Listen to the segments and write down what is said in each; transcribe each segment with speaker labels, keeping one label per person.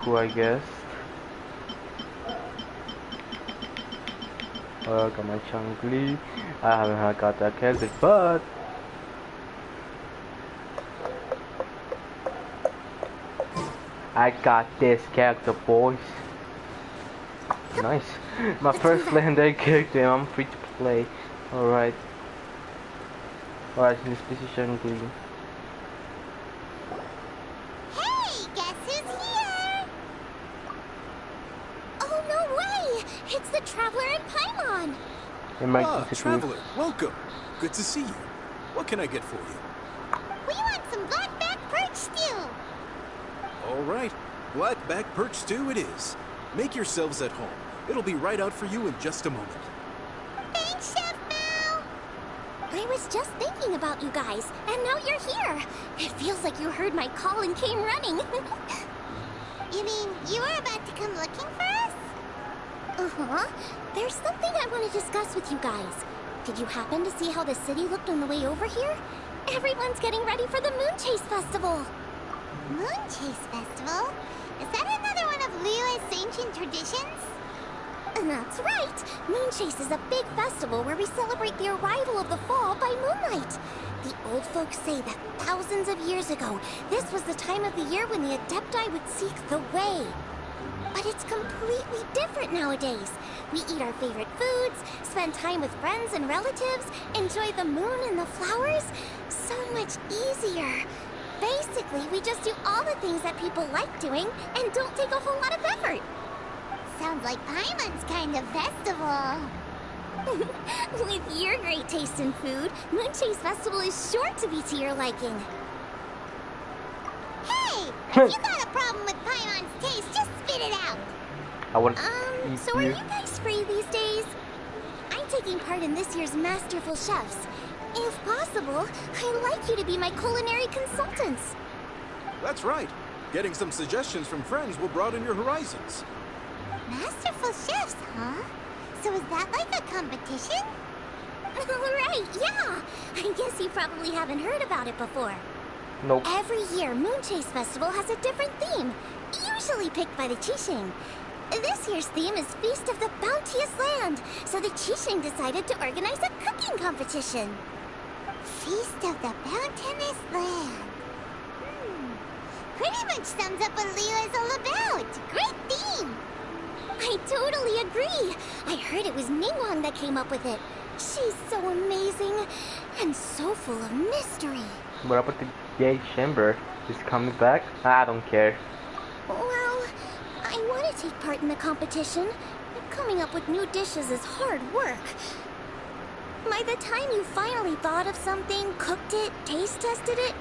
Speaker 1: Cool, I guess. Got my Changli. I haven't got that character, but I got this character, boys. Nice. My first legendary character, I'm free to play. Alright. Alright, in this position, Changli.
Speaker 2: Hey, guess who's here? Oh, no way! It's the Traveler and Paimon!
Speaker 3: Traveler, welcome. Good to see you. What can I get for you?
Speaker 2: We want some blackback perch stew!
Speaker 3: All right, blackback perch stew it is. Make yourselves at home. It'll be right out for you in just a moment.
Speaker 2: Thanks, Chef Mao! I was just thinking about you guys, and now you're here. It feels like you heard my call and came running. You mean you were about to come looking for us? Uh-huh. There's something I want to discuss with you guys. Did you happen to see how the city looked on the way over here? Everyone's getting ready for the Moon Chase Festival. Moon Chase Festival? Is that another one of Liyue's ancient traditions? That's right! Moon Chase is a big festival where we celebrate the arrival of the fall by moonlight. The old folks say that thousands of years ago, this was the time of the year when the Adepti would seek the way. But it's completely different nowadays. We eat our favorite foods, spend time with friends and relatives, enjoy the moon and the flowers. So much easier. Basically, we just do all the things that people like doing and don't take a whole lot of effort. Sounds like Paimon's kind of festival. With your great taste in food, Moon Chase Festival is sure to be to your liking. Hey! If you got a problem with Paimon's taste, just spit it out!
Speaker 1: I want
Speaker 2: So are you guys free these days? I'm taking part in this year's Masterful Chefs. If possible, I'd like you to be my culinary consultants.
Speaker 3: That's right. Getting some suggestions from friends will broaden your horizons.
Speaker 2: Masterful Chefs, huh? So is that like a competition? Right, yeah! I guess you probably haven't heard about it before.
Speaker 1: Nope.
Speaker 2: Every year, Moon Chase Festival has a different theme, usually picked by the Genshing. This year's theme is Feast of the Bounteous Land, so the Genshing decided to organize a cooking competition. Feast of the Bounteous Land. Pretty much sums up what Liyue is all about. Great theme! I totally agree. I heard it was Ningguang that came up with it. She's so amazing and so full of mystery.
Speaker 1: What about the gay chamber? Is coming back? I don't care.
Speaker 2: Well, I want to take part in the competition, but coming up with new dishes is hard work. By the time you finally thought of something, cooked it, taste tested it,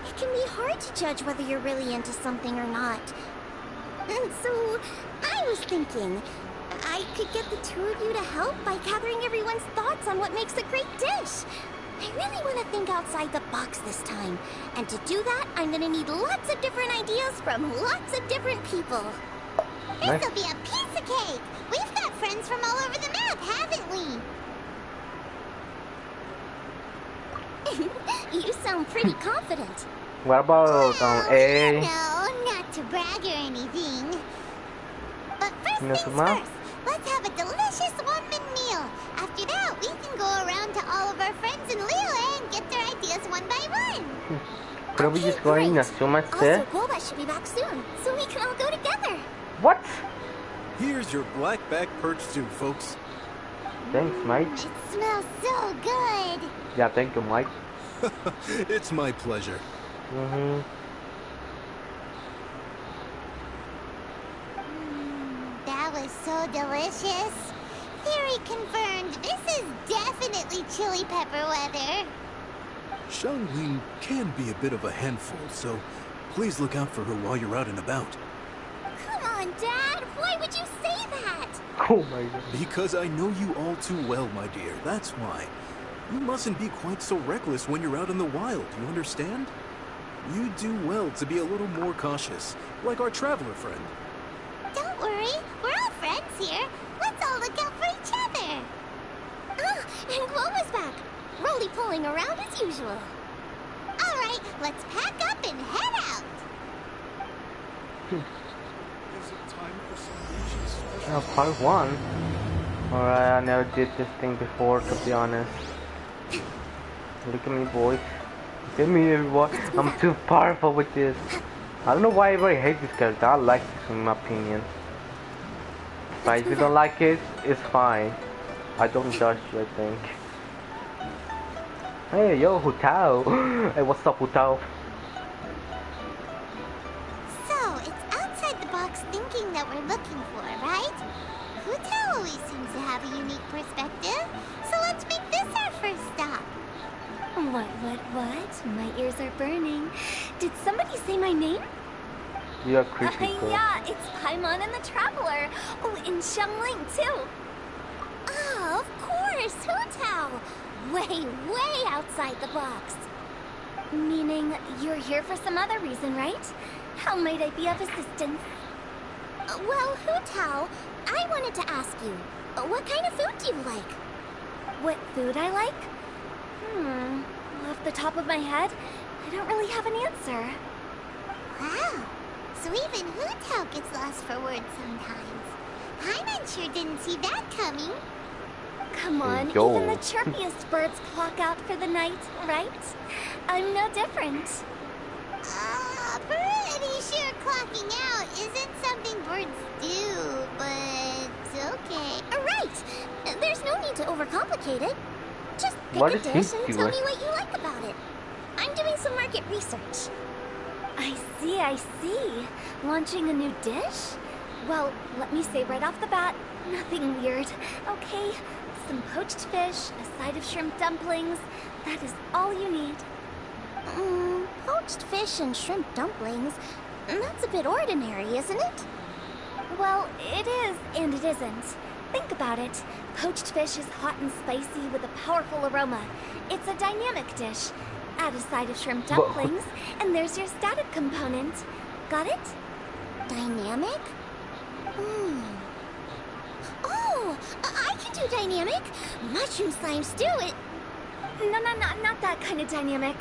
Speaker 2: it can be hard to judge whether you're really into something or not. And so, I was thinking, I could get the two of you to help by gathering everyone's thoughts on what makes a great dish. I really want to think outside the box this time. And to do that, I'm gonna need lots of different ideas from lots of different people.
Speaker 1: Nice.
Speaker 2: This'll be a piece of cake! We've got friends from all over the map, haven't we? You sound pretty confident.
Speaker 1: What about A?
Speaker 2: No, not to brag or anything. But first things first, let's have a delicious one-min meal. After that, we can go around to all of our friends in Liyue and get their ideas one by one.
Speaker 1: Could we just go in as soon as
Speaker 2: Also, Guoba should be back soon, so we can all go together.
Speaker 1: What?
Speaker 3: Here's your blackback perch stew, folks.
Speaker 1: Thanks, Mike.
Speaker 2: It smells so good.
Speaker 1: Yeah, thank you, Mike.
Speaker 3: It's my pleasure.
Speaker 2: That was so delicious. Theory confirmed. This is definitely chili pepper weather.
Speaker 3: Xiangling can be a bit of a handful, so please look out for her while you're out and about.
Speaker 2: Come on, Dad. Why would you say that?
Speaker 1: Oh my god.
Speaker 3: Because I know you all too well, my dear. That's why. You mustn't be quite so reckless when you're out in the wild, you understand? You do well to be a little more cautious, like our traveler friend.
Speaker 2: Don't worry. We're all friends here. Let's all look out for each other. Ah, and Guoba's back. Roly-poling around as usual. All right, let's pack up and head out.
Speaker 1: Part 1. Alright, I never did this thing before, to be honest. Look at me, boys. Look at me, everyone. I'm too powerful with this. I don't know why everybody hates this character. I like this, in my opinion. But if you don't like it, it's fine. I don't judge you, I think. Hey, yo, Hu Tao. Hey, what's up, Hu Tao?
Speaker 2: So, it's outside the box thinking that we're looking for, right? Hotel always seems to have a unique perspective, so let's make this our first stop. What? My ears are burning. Did somebody say my name?
Speaker 1: You're a creepy girl.
Speaker 2: Yeah, it's Paimon and the Traveler. Oh, and Xiangling, too. Oh, of course, Hotel. Way outside the box. Meaning, you're here for some other reason, right? How might I be of assistance? Well, Hotel, I wanted to ask you, what kind of food do you like? What food I like? Off the top of my head, I don't really have an answer. Wow, so even Hotel gets lost for words sometimes. Paimon sure didn't see that coming. Come on,
Speaker 1: Yo.
Speaker 2: even the chirpiest birds clock out for the night, right? I'm no different. Pretty sure clocking out isn't something birds do, but okay. Right! There's no need to overcomplicate it. Just pick
Speaker 1: What
Speaker 2: a
Speaker 1: is he
Speaker 2: dish and tell
Speaker 1: doing?
Speaker 2: me what you like about it. I'm doing some market research. I see. Launching a new dish? Well, let me say right off the bat, nothing weird, okay? Some poached fish, a side of shrimp dumplings. That is all you need. Poached fish and shrimp dumplings? That's a bit ordinary, isn't it? Well, it is and it isn't. Think about it. Poached fish is hot and spicy with a powerful aroma. It's a dynamic dish. Add a side of shrimp dumplings, and there's your static component. Got it? Dynamic? Oh, I can do dynamic. Mushroom slime stew it. No, not that kind of dynamic.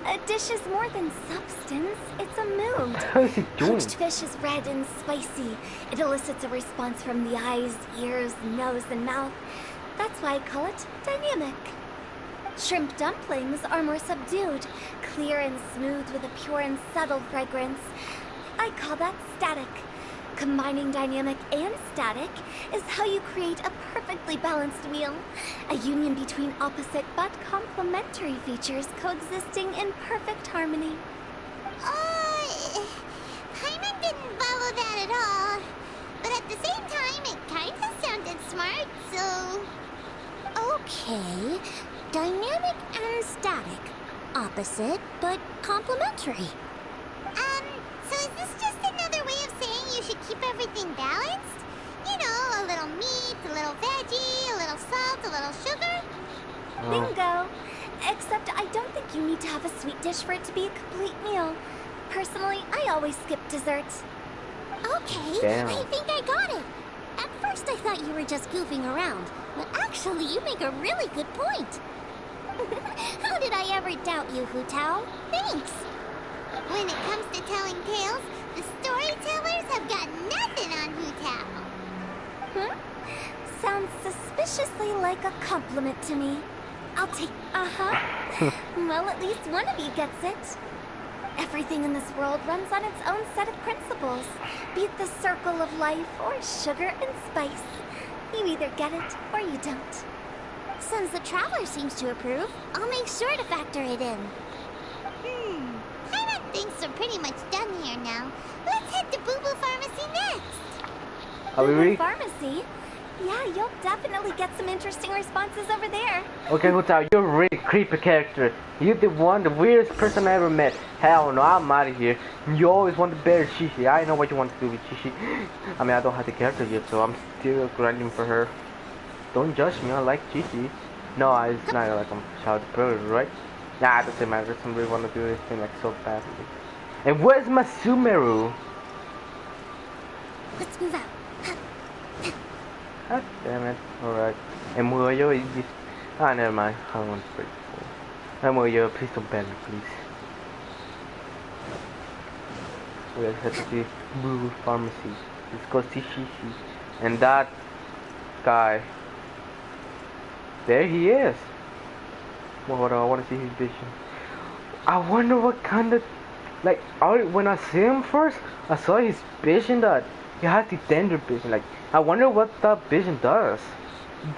Speaker 2: A dish is more than substance. It's a mood.
Speaker 1: How is he doing?
Speaker 2: Poached fish is red and spicy. It elicits a response from the eyes, ears, nose, and mouth. That's why I call it dynamic. Shrimp dumplings are more subdued, clear and smooth with a pure and subtle fragrance. I call that static. Combining dynamic and static is how you create a perfectly balanced meal. A union between opposite but complementary features coexisting in perfect harmony. Paimon didn't follow that at all. But at the same time, it kinda sounded smart, so... Okay, dynamic and static. Opposite, but complementary. So is this just another way of saying you should keep everything balanced? You know, a little meat, a little veggie, a little salt, a little sugar? Bingo! Except I don't think you need to have a sweet dish for it to be a complete meal. Personally, I always skip desserts. Okay,
Speaker 1: Damn.
Speaker 2: I think I got it. At first I thought you were just goofing around, but actually you make a really good point. How did I ever doubt you, Hu Tao? Thanks! When it comes to telling tales, the storytellers have got nothing on Hu Tao. Sounds suspiciously like a compliment to me. I'll take... Well, at least one of you gets it. Everything in this world runs on its own set of principles. Be it the circle of life or sugar and spice. You either get it or you don't. Since the Traveler seems to approve, I'll make sure to factor it in. Paimon thinks we're pretty much done here now. Let's head to Boo Boo Pharmacy next.
Speaker 1: Are we
Speaker 2: Boo Boo
Speaker 1: ready?
Speaker 2: Pharmacy? Yeah, you'll definitely get some interesting responses over there.
Speaker 1: Okay, Hu Tao, you're a really creepy character. You're the weirdest person I ever met. Hell no, I'm out of here. You always want to bear Shishi. I know what you want to do with Shishi. I mean, I don't have the character yet, so I'm still grinding for her. Don't judge me, I like Shishi. No, it's not like I'm child bird, right? Nah, it doesn't matter. I just really want to do this thing like so badly. And where's my Sumeru?
Speaker 2: Let's move out.
Speaker 1: God damn it. Alright. And Muyo is this. Ah, never mind. I don't want to break the Muyo, please don't ban me, please. We have to see Boo Pharmacy. Let's go see Shishi. And that guy. There he is. Well, hold on, I want to see his vision. I wonder what kind of... Like, when I see him first, I saw his vision that he has the danger vision. Like, I wonder what that vision does.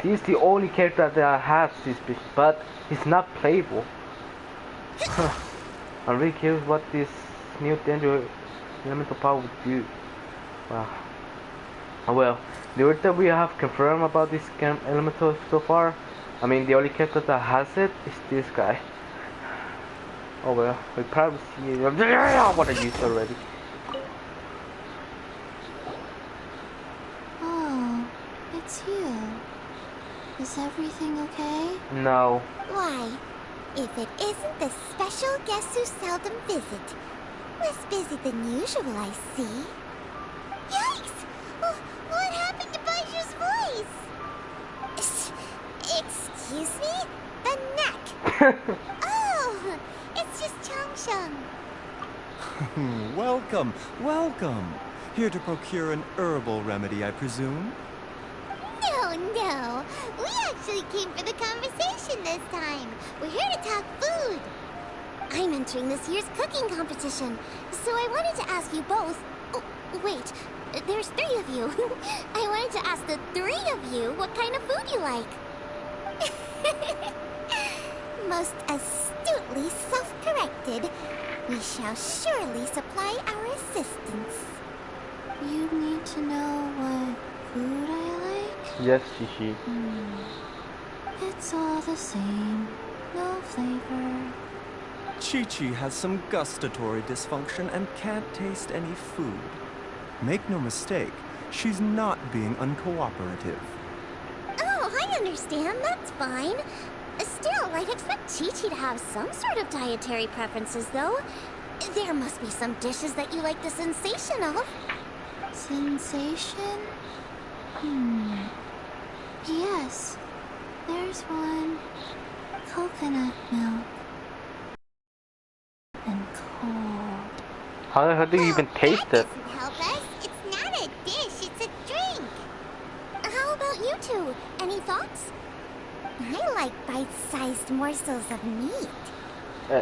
Speaker 1: He's the only character that has this vision, but he's not playable. I'm really curious what this new danger elemental power would do. Wow. Well, the word that we have confirmed about this elemental so far, I mean, the only character that has it is this guy. Oh well, we probably see it. I want to use it already.
Speaker 2: Oh, it's you. Is everything okay?
Speaker 1: No.
Speaker 2: Why? If it isn't the special guest who seldom visit. Less busy than usual, I see. Yikes! What happened to Baiju's voice? Excuse me? The neck! Oh! It's just Changsheng.
Speaker 4: Welcome, welcome. Here to procure an herbal remedy, I presume?
Speaker 2: No. We actually came for the conversation this time. We're here to talk food. I'm entering this year's cooking competition, so I wanted to ask you both... Oh, wait, there's 3 of you. I wanted to ask the 3 of you what kind of food you like. Most astutely self-corrected. We shall surely supply our assistance. You need to know what food I like?
Speaker 1: Yes, Shishi.
Speaker 2: It's all the same. No flavor.
Speaker 4: Chi-Chi has some gustatory dysfunction and can't taste any food. Make no mistake, she's not being uncooperative.
Speaker 2: Oh, I understand. That's fine. Still, I'd expect Chi-Chi to have some sort of dietary preferences, though. There must be some dishes that you like the sensation of. Sensation? Yes. There's one. Coconut milk. And cold.
Speaker 1: How the hell do you even taste it?
Speaker 2: That doesn't help us. It's not a dish, it's a drink. How about you two? Any thoughts? I like bite-sized morsels of meat.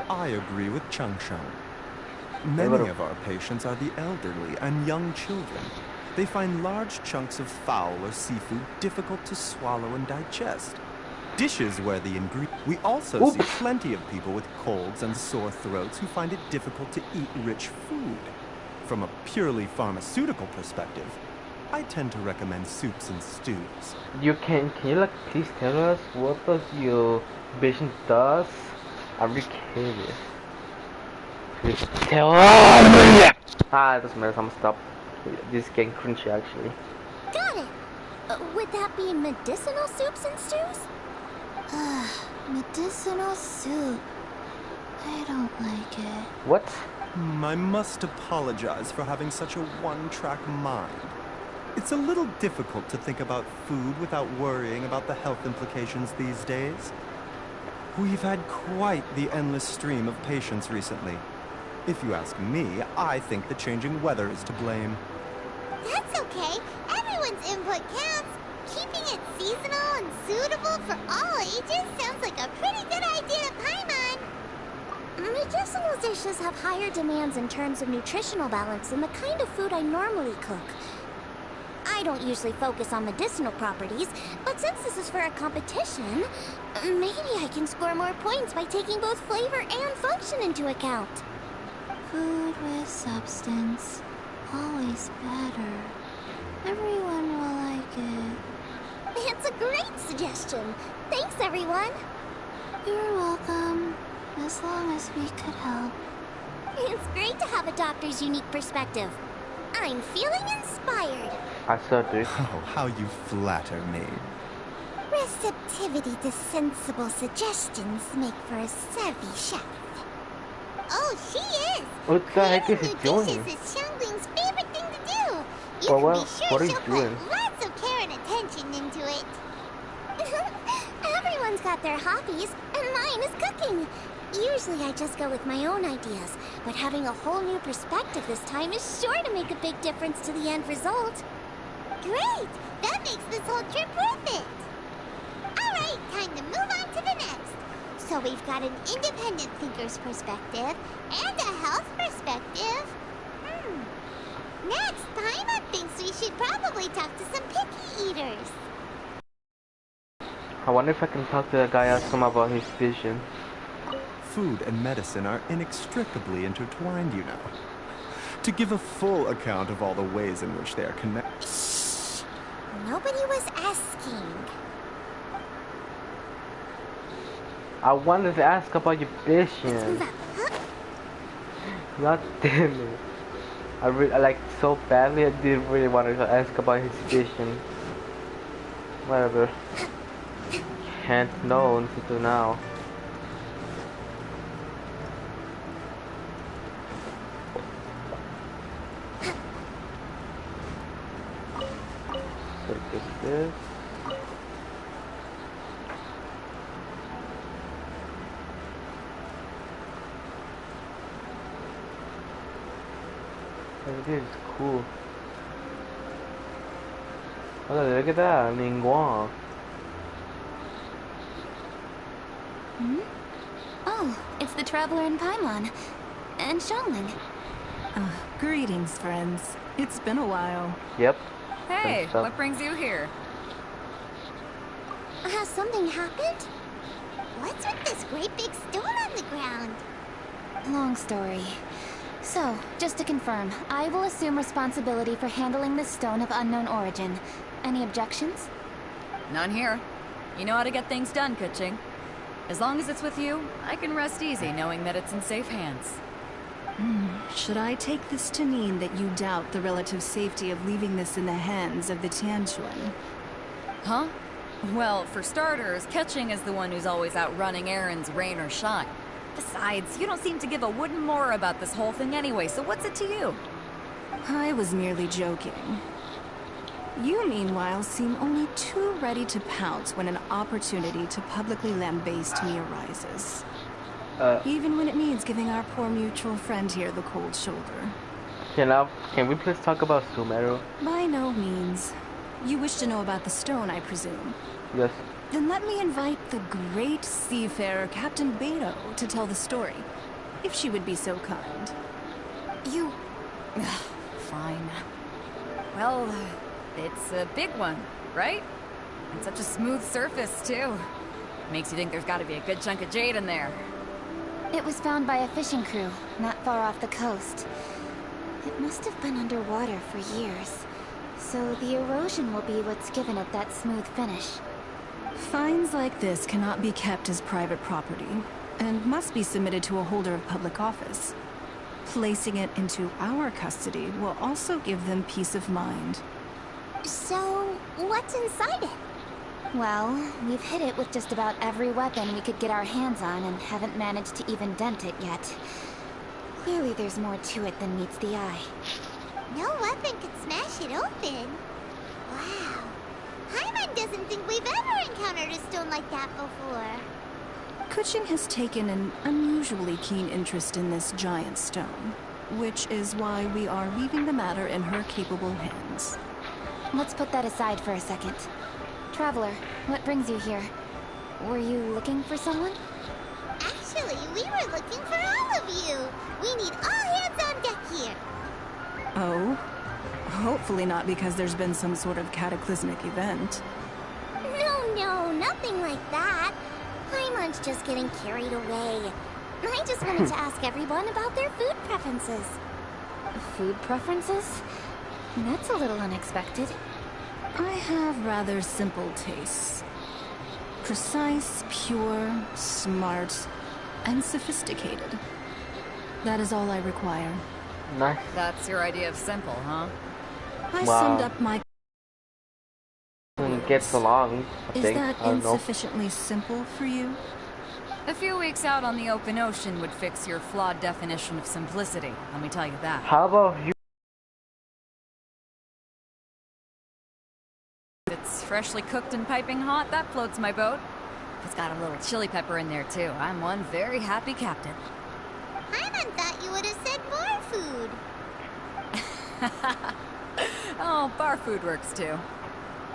Speaker 4: I agree with Changsheng. Many of our patients are the elderly and young children. They find large chunks of fowl or seafood difficult to swallow and digest. Dishes where the ingredients... We also see plenty of people with colds and sore throats who find it difficult to eat rich food. From a purely pharmaceutical perspective, I tend to recommend soups and stews.
Speaker 1: Can you like please tell us what does your vision does? I'm really curious. Please tell us. It doesn't matter. I'm gonna stop. This is getting crunchy actually.
Speaker 2: Got it. Would that be medicinal soups and stews? Medicinal soup. I don't like it.
Speaker 1: What?
Speaker 4: I must apologize for having such a one-track mind. It's a little difficult to think about food without worrying about the health implications these days. We've had quite the endless stream of patients recently. If you ask me, I think the changing weather is to blame.
Speaker 2: That's okay. Everyone's input counts. Keeping it seasonal and suitable for all ages sounds like a pretty good idea to Paimon. Medicinal dishes have higher demands in terms of nutritional balance than the kind of food I normally cook. I don't usually focus on medicinal properties, but since this is for a competition, maybe I can score more points by taking both flavor and function into account. Food with substance. Always better. Everyone will like it. It's a great suggestion. Thanks, everyone. You're welcome. As long as we could help. It's great to have a doctor's unique perspective. I'm feeling inspired.
Speaker 1: I saw this.
Speaker 4: Oh, how you flatter me.
Speaker 2: Receptivity to sensible suggestions make for a savvy chef. Oh, she is!
Speaker 1: What the heck is he
Speaker 2: Creating new
Speaker 1: doing?
Speaker 2: dishes is Xiangling's favorite thing to do. You
Speaker 1: Well,
Speaker 2: can
Speaker 1: what
Speaker 2: be sure
Speaker 1: are you
Speaker 2: she'll
Speaker 1: doing?
Speaker 2: put lots of care and attention into it. Everyone's got their hobbies, and mine is cooking. Usually I just go with my own ideas, but having a whole new perspective this time is sure to make a big difference to the end result. Great! That makes this whole trip worth it! Alright, time to move on to the next. So we've got an independent thinker's perspective and a health perspective. Next, Paimon thinks we should probably talk to some picky eaters.
Speaker 1: I wonder if I can talk to the guy, ask him about his vision.
Speaker 4: Food and medicine are inextricably intertwined, you know. To give a full account of all the ways in which they are connected.
Speaker 2: Shh! Nobody was asking.
Speaker 1: I wanted to ask about your
Speaker 2: Let's move
Speaker 1: vision.
Speaker 2: up. Huh?
Speaker 1: God damn it. I like so badly. I didn't really want to ask about his vision. Whatever. Can't know until now. So just this. This is cool. Oh, look at that, Ningguang.
Speaker 5: Oh, it's the Traveler in Paimon. And Xiangling.
Speaker 6: Greetings, friends. It's been a while.
Speaker 1: Yep.
Speaker 7: Hey, what brings you here?
Speaker 2: Has something happened? What's with this great big stone on the ground?
Speaker 5: Long story. So, just to confirm, I will assume responsibility for handling this stone of unknown origin. Any objections?
Speaker 7: None here. You know how to get things done, Genshing. As long as it's with you, I can rest easy knowing that it's in safe hands.
Speaker 6: Should I take this to mean that you doubt the relative safety of leaving this in the hands of the Tianquan?
Speaker 7: Huh? Well, for starters, Genshing is the one who's always out running errands, rain or shine. Besides, you don't seem to give a wooden more about this whole thing anyway, so what's it to you?
Speaker 6: I was merely joking. You, meanwhile, seem only too ready to pounce when an opportunity to publicly lambaste me arises. Even when it means giving our poor mutual friend here the cold shoulder.
Speaker 1: Can we please talk about Sumeru?
Speaker 6: By no means. You wish to know about the stone, I presume.
Speaker 1: Yes.
Speaker 6: Then let me invite the great seafarer Captain Beto to tell the story, if she would be so kind.
Speaker 7: You... Fine. Well, it's a big one, right? And such a smooth surface, too. Makes you think there's gotta be a good chunk of jade in there.
Speaker 5: It was found by a fishing crew, not far off the coast. It must have been underwater for years, so the erosion will be what's given it that smooth finish.
Speaker 6: Finds like this cannot be kept as private property, and must be submitted to a holder of public office. Placing it into our custody will also give them peace of mind.
Speaker 2: So, what's inside it?
Speaker 5: Well, we've hit it with just about every weapon we could get our hands on and haven't managed to even dent it yet. Clearly there's more to it than meets the eye.
Speaker 2: No weapon could smash it open. Wow. Paimon doesn't think we've ever encountered a stone like that before.
Speaker 6: Genshing has taken an unusually keen interest in this giant stone, which is why we are leaving the matter in her capable hands.
Speaker 5: Let's put that aside for a second. Traveler, what brings you here? Were you looking for someone?
Speaker 2: Actually, we were looking for all of you. We need all hands on deck here.
Speaker 6: Oh? Hopefully not because there's been some sort of cataclysmic event.
Speaker 2: No, nothing like that. Paimon's just getting carried away. I just wanted to ask everyone about their food preferences.
Speaker 5: Food preferences? That's a little unexpected.
Speaker 6: I have rather simple tastes. Precise, pure, smart, and sophisticated. That is all I require.
Speaker 1: Nice.
Speaker 7: That's your idea of simple, huh?
Speaker 6: I
Speaker 1: Wow.
Speaker 6: summed up my...
Speaker 1: Gets along, I
Speaker 6: Is
Speaker 1: think.
Speaker 6: that
Speaker 1: I don't know.
Speaker 6: insufficiently simple for you?
Speaker 7: A few weeks out on the open ocean would fix your flawed definition of simplicity, let me tell you that.
Speaker 1: How about you?
Speaker 7: It's freshly cooked and piping hot, that floats my boat. It's got a little chili pepper in there too. I'm one very happy captain.
Speaker 2: Paimon thought you would have said bar food.
Speaker 7: Oh, bar food works too.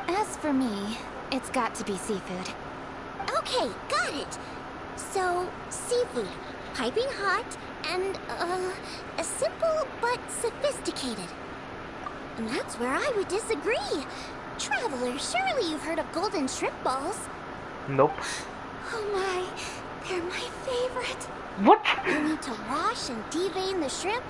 Speaker 5: As for me, it's got to be seafood.
Speaker 2: Okay, got it. So, seafood, piping hot, and, simple but sophisticated. And that's where I would disagree. Traveler, surely you've heard of golden shrimp balls.
Speaker 1: Nope.
Speaker 2: Oh my, they're my favorite.
Speaker 1: What?
Speaker 2: You need to wash and devein the shrimp,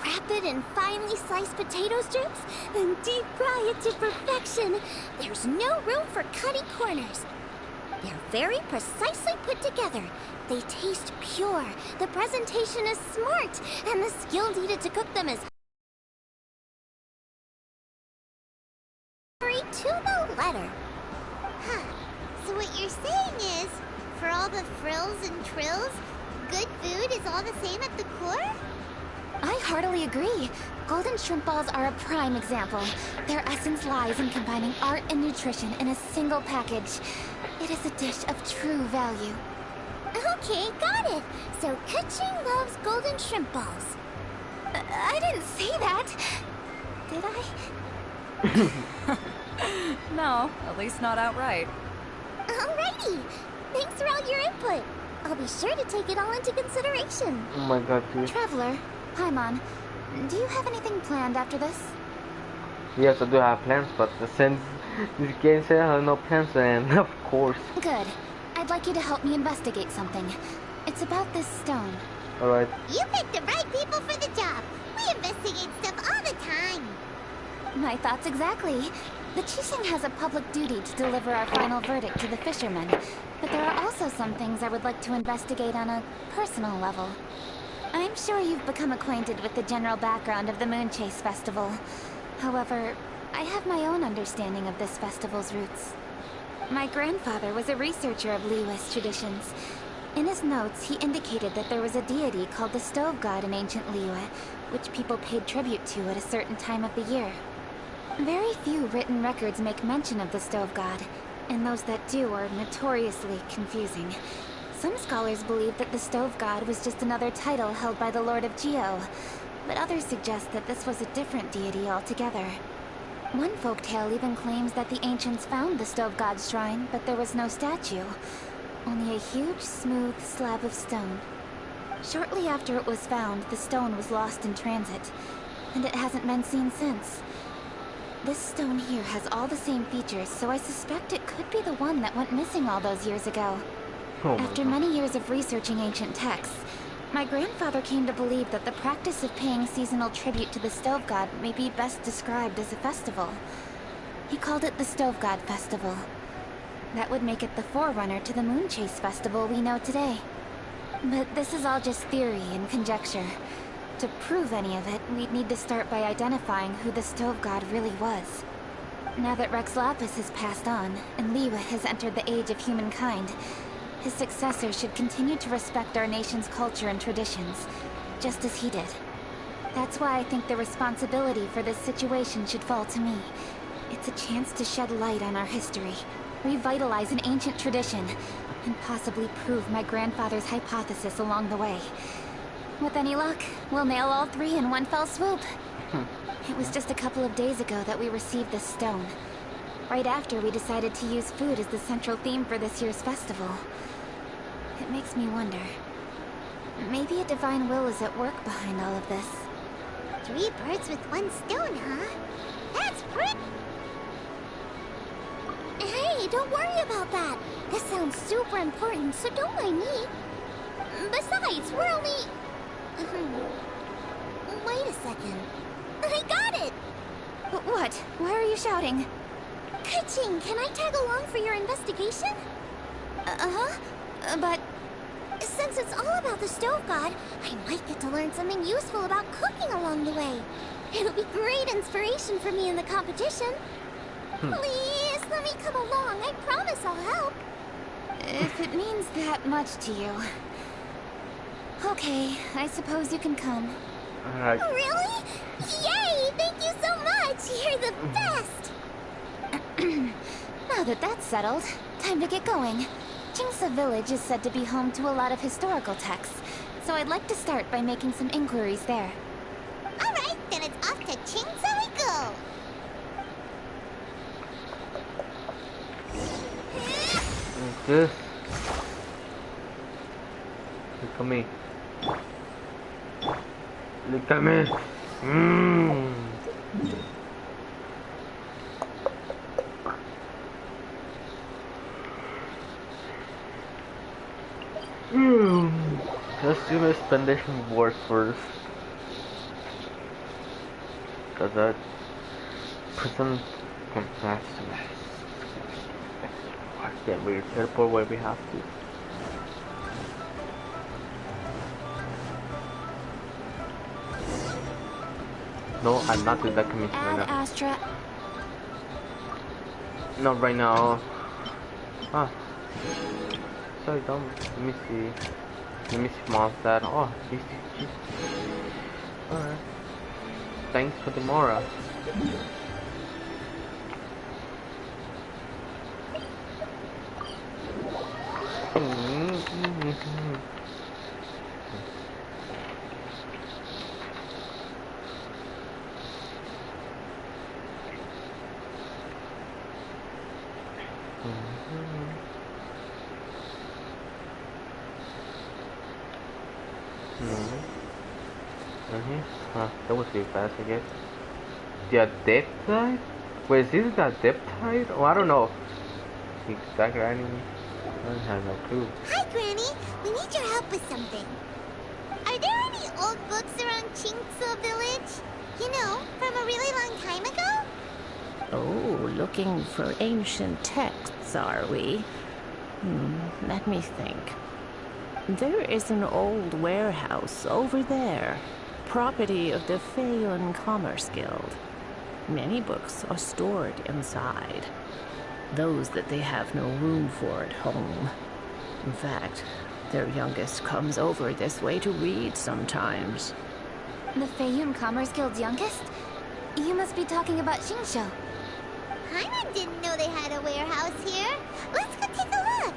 Speaker 2: wrap it in finely sliced potato strips, then deep fry it to perfection. There's no room for cutting corners. They're very precisely put together. They taste pure, the presentation is smart, and the skill needed to cook them is to the letter. Huh. So what you're saying is, for all the frills and trills, good food is all the same at the core?
Speaker 5: I heartily agree. Golden shrimp balls are a prime example. Their essence lies in combining art and nutrition in a single package. It is a dish of true value.
Speaker 2: Okay, got it. So Genshing loves golden shrimp balls.
Speaker 5: I didn't say that. Did I?
Speaker 7: No, at least not outright.
Speaker 2: Alrighty. Thanks for all your input. I'll be sure to take it all into consideration.
Speaker 1: Oh my god, dude.
Speaker 5: Traveler, Paimon, do you have anything planned after this?
Speaker 1: Yes, I do have plans, but since this game said I have no plans, then of course.
Speaker 5: Good. I'd like you to help me investigate something. It's about this stone.
Speaker 1: Alright.
Speaker 2: You picked the right people for the job. We investigate stuff all the time.
Speaker 5: My thoughts exactly. The Genshing has a public duty to deliver our final verdict to the fishermen, but there are also some things I would like to investigate on a personal level. I'm sure you've become acquainted with the general background of the Moonchase Festival. However, I have my own understanding of this festival's roots. My grandfather was a researcher of Liyue's traditions. In his notes, he indicated that there was a deity called the Stove God in ancient Liyue, which people paid tribute to at a certain time of the year. Very few written records make mention of the Stove God, and those that do are notoriously confusing. Some scholars believe that the Stove God was just another title held by the Lord of Geo, but others suggest that this was a different deity altogether. One folktale even claims that the ancients found the Stove God's shrine, but there was no statue, only a huge, smooth slab of stone. Shortly after it was found, the stone was lost in transit, and it hasn't been seen since. This stone here has all the same features, so I suspect it could be the one that went missing all those years ago.
Speaker 1: Oh my
Speaker 5: After
Speaker 1: god.
Speaker 5: many years of researching ancient texts, my grandfather came to believe that the practice of paying seasonal tribute to the Stove God may be best described as a festival. He called it the Stove God Festival. That would make it the forerunner to the Moonchase Festival we know today. But this is all just theory and conjecture. To prove any of it, we'd need to start by identifying who the Stove God really was. Now that Rex Lapis has passed on, and Liyue has entered the age of humankind, his successor should continue to respect our nation's culture and traditions, just as he did. That's why I think the responsibility for this situation should fall to me. It's a chance to shed light on our history, revitalize an ancient tradition, and possibly prove my grandfather's hypothesis along the way. With any luck, we'll nail all three in one fell swoop. It was just a couple of days ago that we received this stone. Right after we decided to use food as the central theme for this year's festival. It makes me wonder. Maybe a divine will is at work behind all of this.
Speaker 2: 3 birds with 1 stone, huh? That's pretty. Hey, don't worry about that. This sounds super important, so don't mind me. Besides, we're only... Wait a second. I got it!
Speaker 5: What? Why are you shouting?
Speaker 2: Genshing, can I tag along for your investigation?
Speaker 5: Uh-huh. But...
Speaker 2: Since it's all about the Stove God, I might get to learn something useful about cooking along the way. It'll be great inspiration for me in the competition. Please, let me come along. I promise I'll help.
Speaker 5: if it means that much to you... Okay, I suppose you can come.
Speaker 1: Alright.
Speaker 2: Really? Yay! Thank you so much! You're the best!
Speaker 5: Now that that's settled, time to get going. Jingsa Village is said to be home to a lot of historical texts, So I'd like to start by making some inquiries there.
Speaker 2: Alright, then it's off to Chingsa we go!
Speaker 1: What's this? Look at me. Look at me. Let's do my expedition work first. Cause that prison contracts get weird airport where we have to. No, I'm not doing that commission right now.
Speaker 5: Astra.
Speaker 1: Not right now. Ah. Sorry, don't. Let me see. Let me see mom's dad. Oh, she's. Alright. Thanks for the Mora. That was really fast, I guess. The Adeptite? Wait, is this the Adeptite? Oh, I don't know. Is that Granny? I have no clue.
Speaker 2: Hi, Granny. We need your help with something. Are there any old books around Chingsa Village? You know, from a really long time ago?
Speaker 8: Oh, looking for ancient texts, are we? Let me think. There is an old warehouse over there, property of the Feiyun Commerce Guild. Many books are stored inside, those that they have no room for at home. In fact, their youngest comes over this way to read sometimes.
Speaker 5: The Feiyun Commerce Guild's youngest? You must be talking about Xingqiu.
Speaker 2: Paimon didn't know they had a warehouse here. Let's go take a look.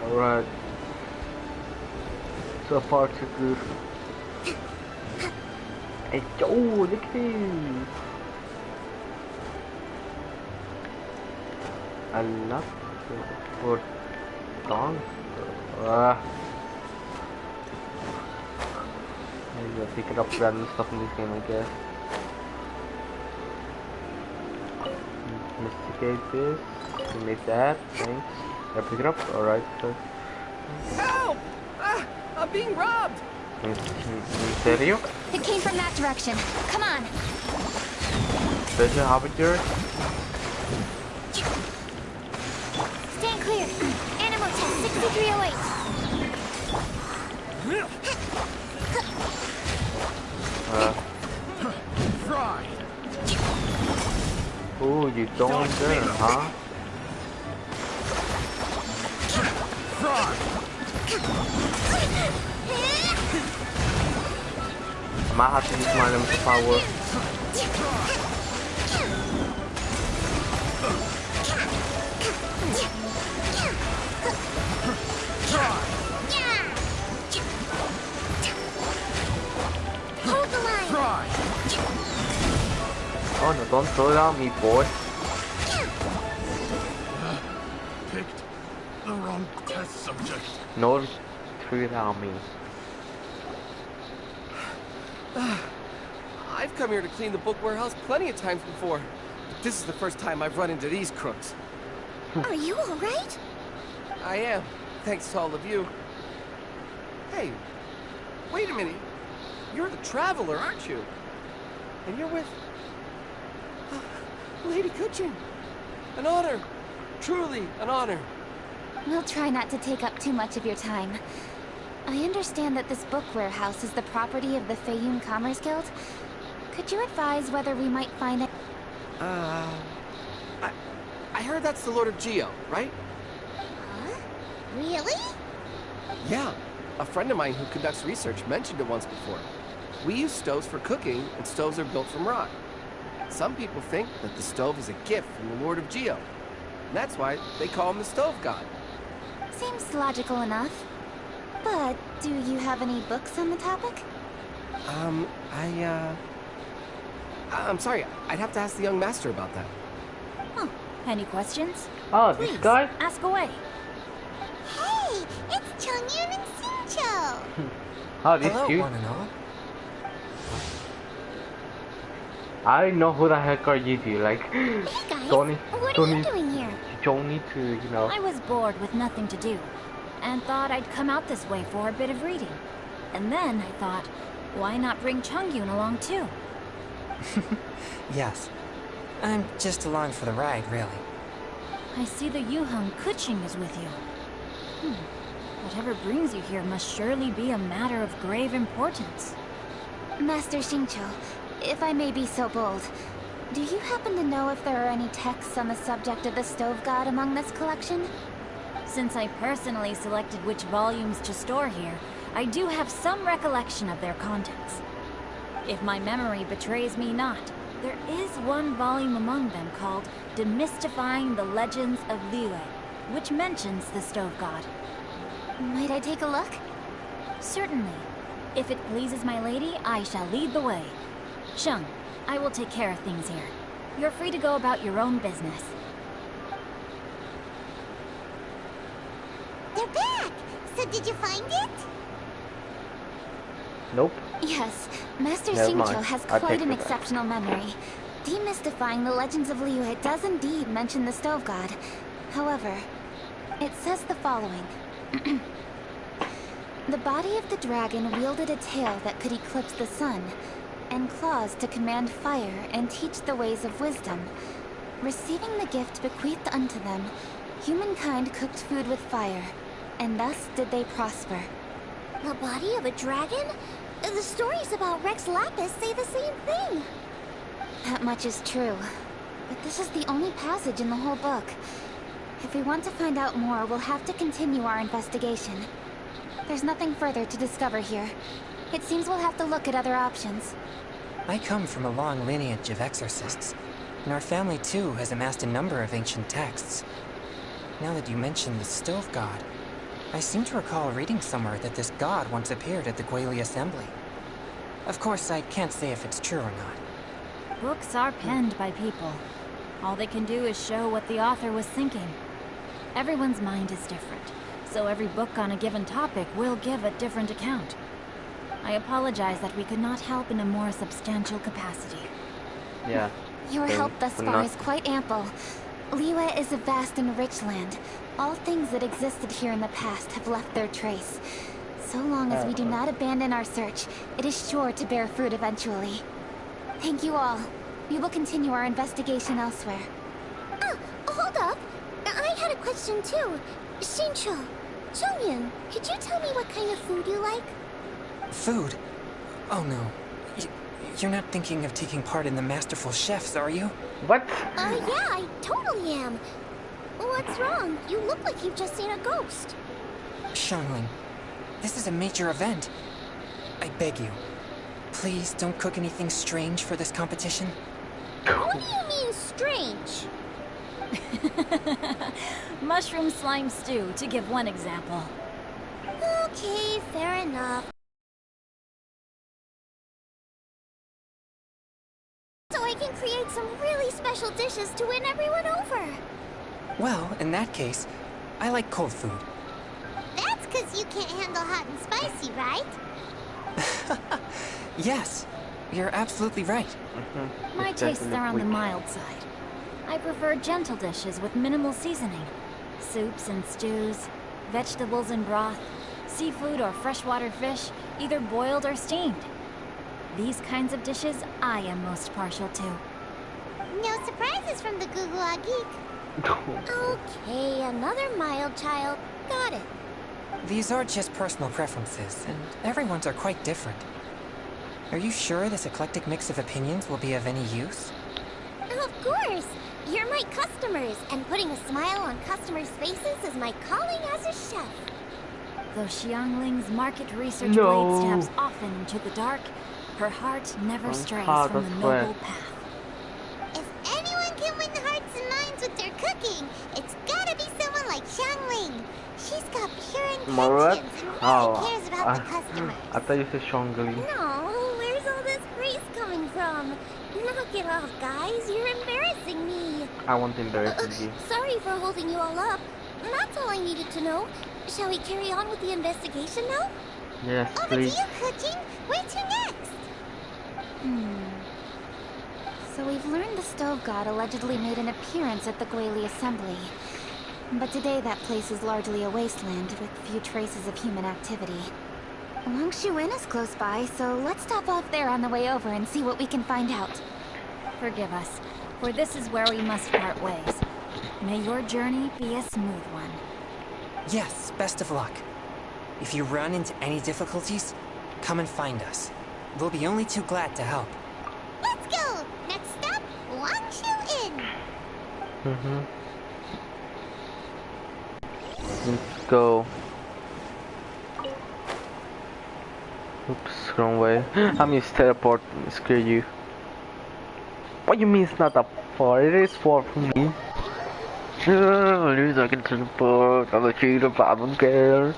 Speaker 1: Alright. So far so good. Hey, oh, look at this. I love it for dong. Maybe I'll pick it up random stuff in this game, I guess. Investigate this. You made that. Thanks. I pick it up. Alright. So.
Speaker 9: Help! I'm being robbed!
Speaker 1: In serio?
Speaker 5: It came from that direction. Come on.
Speaker 1: Special harbinger?
Speaker 5: Stand clear. Animal test 6308.
Speaker 9: Fry!
Speaker 1: Oh, you don't there, huh?
Speaker 9: Fry!
Speaker 1: I might have to use my limited power.
Speaker 2: Hold the line.
Speaker 9: Fry!
Speaker 1: Oh no, don't throw it on me, boy.
Speaker 9: Picked the wrong test subject.
Speaker 1: No, throw it on me.
Speaker 9: I've come here to clean the book warehouse plenty of times before. But this is the first time I've run into these crooks.
Speaker 2: Are you alright?
Speaker 9: I am, thanks to all of you. Hey, wait a minute. You're the traveler, aren't you? And you're with... Lady Kuchin. An honor. Truly an honor.
Speaker 5: We'll try not to take up too much of your time. I understand that this book warehouse is the property of the Feiyun Commerce Guild. Could you advise whether we might find it?
Speaker 9: I heard that's the Lord of Geo, right?
Speaker 2: Huh? Really?
Speaker 9: Yeah. A friend of mine who conducts research mentioned it once before. We use stoves for cooking, and stoves are built from rock. Some people think that the stove is a gift from the Lord of Geo. And that's why they call him the Stove God.
Speaker 5: Seems logical enough. But do you have any books on the topic?
Speaker 9: I'm sorry, I'd have to ask the young master about that.
Speaker 7: Huh. Any questions?
Speaker 1: Oh,
Speaker 7: Please,
Speaker 1: this guy?
Speaker 7: ask away.
Speaker 2: Hey, it's Chongyun and Sincho.
Speaker 1: Oh, this
Speaker 10: Hello,
Speaker 1: cute.
Speaker 10: one and all.
Speaker 1: I know who the heck are you two. Like,
Speaker 2: Hey guys,
Speaker 1: don't
Speaker 2: what
Speaker 1: don't
Speaker 2: are you
Speaker 1: need,
Speaker 2: doing here?
Speaker 1: you don't need to, you know.
Speaker 7: I was bored with nothing to do, and thought I'd come out this way for a bit of reading. And then I thought, why not bring Chongyun along too?
Speaker 10: Yes. I'm just along for the ride, really.
Speaker 7: I see the Yuheng Kuching is with you. Whatever brings you here must surely be a matter of grave importance.
Speaker 5: Master Xingqiu, if I may be so bold, do you happen to know if there are any texts on the subject of the Stove God among this collection?
Speaker 7: Since I personally selected which volumes to store here, I do have some recollection of their contents. If my memory betrays me not, there is one volume among them called Demystifying the Legends of Liyue, which mentions the Stove God.
Speaker 5: Might I take a look?
Speaker 7: Certainly. If it pleases my lady, I shall lead the way. Sheng, I will take care of things here. You're free to go about your own business.
Speaker 2: They're back! So did you find it?
Speaker 1: Nope.
Speaker 5: Yes, Master
Speaker 1: Never mind.
Speaker 5: Xingqiu has
Speaker 1: I'll
Speaker 5: quite
Speaker 1: take
Speaker 5: an
Speaker 1: it back.
Speaker 5: exceptional memory. Demystifying the legends of Liyue does indeed mention the Stove God. However, it says the following. The body of the dragon wielded a tail that could eclipse the sun, and claws to command fire and teach the ways of wisdom. Receiving the gift bequeathed unto them, humankind cooked food with fire, and thus did they prosper.
Speaker 2: The body of a dragon? The stories about Rex Lapis say the same thing.
Speaker 5: That much is true. But this is the only passage in the whole book. If we want to find out more, we'll have to continue our investigation. There's nothing further to discover here. It seems we'll have to look at other options.
Speaker 10: I come from a long lineage of exorcists, and our family too has amassed a number of ancient texts. Now that you mention the Stove God, I seem to recall reading somewhere that this god once appeared at the Guili Assembly. Of course, I can't say if it's true or not.
Speaker 7: Books are penned by people. All they can do is show what the author was thinking. Everyone's mind is different, so every book on a given topic will give a different account. I apologize that we could not help in a more substantial capacity.
Speaker 1: Yeah.
Speaker 5: Your help thus
Speaker 1: for
Speaker 5: far
Speaker 1: now.
Speaker 5: is quite ample. Liyue is a vast and rich land. All things that existed here in the past have left their trace. So long as we do not abandon our search, it is sure to bear fruit eventually. Thank you all. We will continue our investigation elsewhere.
Speaker 2: Hold up. I had a question too. Xingqiu, Chongyun, could you tell me what kind of food you like?
Speaker 10: Food? Oh no. You're not thinking of taking part in the Masterful Chefs, are you?
Speaker 1: What?
Speaker 2: Yeah, I totally am. What's wrong? You look like you've just seen a ghost.
Speaker 10: Xiangling, this is a major event. I beg you, please don't cook anything strange for this competition.
Speaker 2: What do you mean, strange?
Speaker 7: Mushroom slime stew, to give one example.
Speaker 2: Okay, fair enough. So I can create some really special dishes to win everyone over.
Speaker 10: Well, in that case, I like cold food.
Speaker 2: That's because you can't handle hot and spicy, right?
Speaker 10: Yes, you're absolutely right.
Speaker 7: My
Speaker 1: It's
Speaker 7: tastes
Speaker 1: definitely
Speaker 7: are on the
Speaker 1: weak.
Speaker 7: mild side. I prefer gentle dishes with minimal seasoning. Soups and stews, vegetables and broth, seafood or freshwater fish, either boiled or steamed. These kinds of dishes I am most partial to.
Speaker 2: No surprises from the Google Geek. Okay, another mild child. Got it.
Speaker 10: These are just personal preferences, and everyone's are quite different. Are you sure this eclectic mix of opinions will be of any use?
Speaker 2: Of course. You're my customers, and putting a smile on customers' faces is my calling as a chef.
Speaker 7: Though Xiangling's market research
Speaker 1: No.
Speaker 7: blade stabs often into the dark, Her heart never strays
Speaker 1: heart
Speaker 7: from the
Speaker 1: of
Speaker 7: noble
Speaker 1: sweat.
Speaker 7: path.
Speaker 2: If anyone can win the hearts and minds with their cooking, it's gotta be someone like Xiangling. She's got pure
Speaker 1: Morat?
Speaker 2: intentions and really
Speaker 1: Oh,
Speaker 2: cares about the customers.
Speaker 1: I thought you said Shongli.
Speaker 2: No, where's all this praise coming from? Knock it off, guys. You're embarrassing me.
Speaker 1: I want to embarrass you.
Speaker 2: Sorry for holding you all up. That's all I needed to know. Shall we carry on with the investigation now?
Speaker 1: Yes,
Speaker 2: Over
Speaker 1: please.
Speaker 2: to you, Kuching. Where to next?
Speaker 5: So we've learned the Stove God allegedly made an appearance at the Guili Assembly. But today that place is largely a wasteland with few traces of human activity. Wangshu Inn is close by, so let's stop off there on the way over and see what we can find out.
Speaker 7: Forgive us, for this is where we must part ways. May your journey be a smooth one.
Speaker 10: Yes, best of luck. If you run into any difficulties, come and find us. We'll be only too glad to help.
Speaker 2: Let's go! Next stop, Wangshu Inn!
Speaker 1: Let's go. Oops, wrong way. I'm used to teleport. Screw you. What you mean it's not that far? It is far from me. At least I can teleport. I'm a cheater, but I don't care.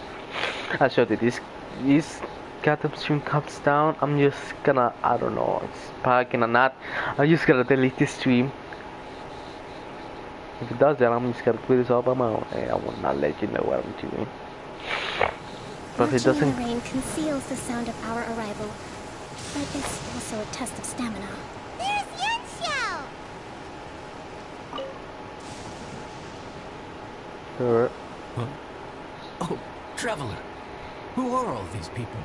Speaker 1: I showed you this goddamn stream comes down. I'm just gonna, I don't know, it's probably gonna not. I'm just gonna delete this stream. If it does that, I'm just gonna put this all by my own. Hey, I will not let you know what I'm doing. But if it
Speaker 2: Watching
Speaker 1: doesn't,
Speaker 2: the rain conceals the sound of our arrival, but it's also a test of stamina. There's Yanxiao!
Speaker 1: Alright.
Speaker 11: Huh? Oh, traveler. Who are all these people?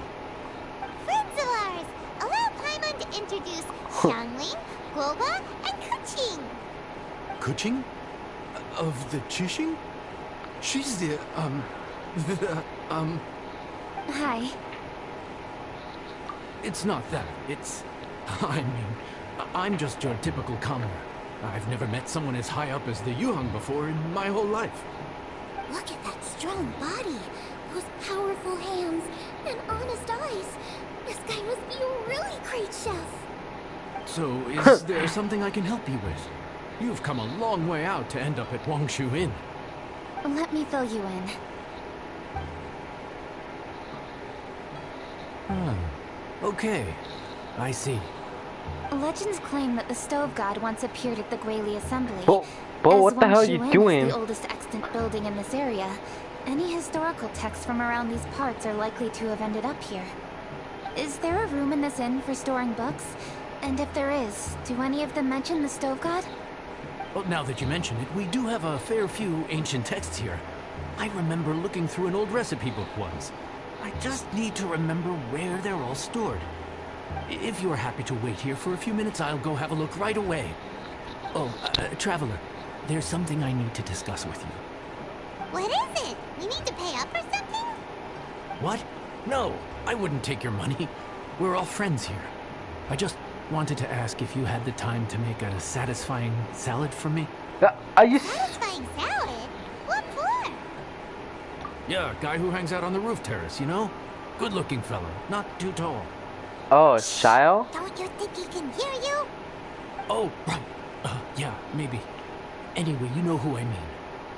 Speaker 2: Friends of ours! Allow Paimon to introduce Xiangling, Guoba, and Kuching!
Speaker 11: Kuching? Of the Chishing? She's the,
Speaker 5: Hi.
Speaker 11: It's not that. It's... I mean, I'm just your typical commoner. I've never met someone as high up as the Yuhang before in my whole life.
Speaker 2: Look at that strong body, those powerful hands, and honest eyes. This guy must be a really great chef.
Speaker 11: So, is there something I can help you with? You've come a long way out to end up at Wangshu Inn.
Speaker 5: Let me fill you in.
Speaker 11: Okay. I see.
Speaker 5: Legends claim that the Stove God once appeared at the Guili Assembly.
Speaker 1: But
Speaker 5: As
Speaker 1: what the hell are
Speaker 5: Wangshu
Speaker 1: you
Speaker 5: Inn
Speaker 1: doing?
Speaker 5: is the oldest extant building in this area. Any historical texts from around these parts are likely to have ended up here. Is there a room in this inn for storing books? And if there is, do any of them mention the Stove God?
Speaker 11: Well, now that you mention it, we do have a fair few ancient texts here. I remember looking through an old recipe book once. I just need to remember where they're all stored. If you're happy to wait here for a few minutes, I'll go have a look right away. Oh, traveler, there's something I need to discuss with you.
Speaker 2: What is it? You need to pay up or something?
Speaker 11: What? No, I wouldn't take your money. We're all friends here. I just wanted to ask if you had the time to make a satisfying salad for me.
Speaker 1: Are you?
Speaker 2: Satisfying salad? What for?
Speaker 11: Yeah, guy who hangs out on the roof terrace, you know? Good-looking fella, not too tall.
Speaker 1: Oh, child.
Speaker 2: Don't you think he can hear you?
Speaker 11: Oh, right. Yeah, maybe. Anyway, you know who I mean.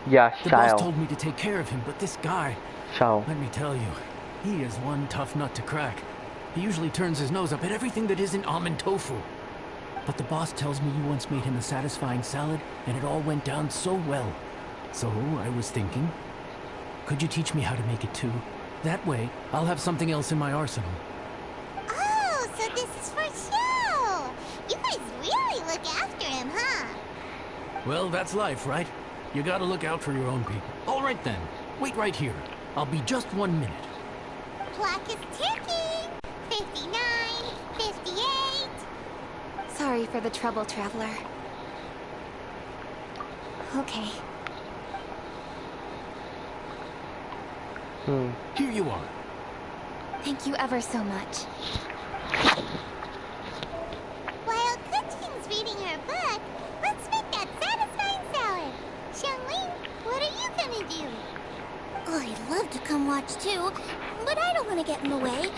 Speaker 1: Yeah,
Speaker 11: The boss
Speaker 1: child.
Speaker 11: told me to take care of him, but this guy,
Speaker 1: Child.
Speaker 11: let me tell you, he is one tough nut to crack. He usually turns his nose up at everything that isn't almond tofu. But the boss tells me you once made him a satisfying salad, and it all went down so well. So I was thinking, could you teach me how to make it too? That way, I'll have something else in my arsenal.
Speaker 2: Oh, so this is for show! You guys really look after him, huh?
Speaker 11: Well, that's life, right? You gotta look out for your own people. All right then, wait right here. I'll be just 1 minute.
Speaker 2: Clock is ticking! 59, 58...
Speaker 5: Sorry for the trouble, traveler. Okay.
Speaker 11: Here you are.
Speaker 5: Thank you ever so much.
Speaker 2: While Kuching's reading her book, let's make that satisfying salad. Xiangling, what are you gonna do? Oi, I'd love to come watch too, but I don't want to get in the way,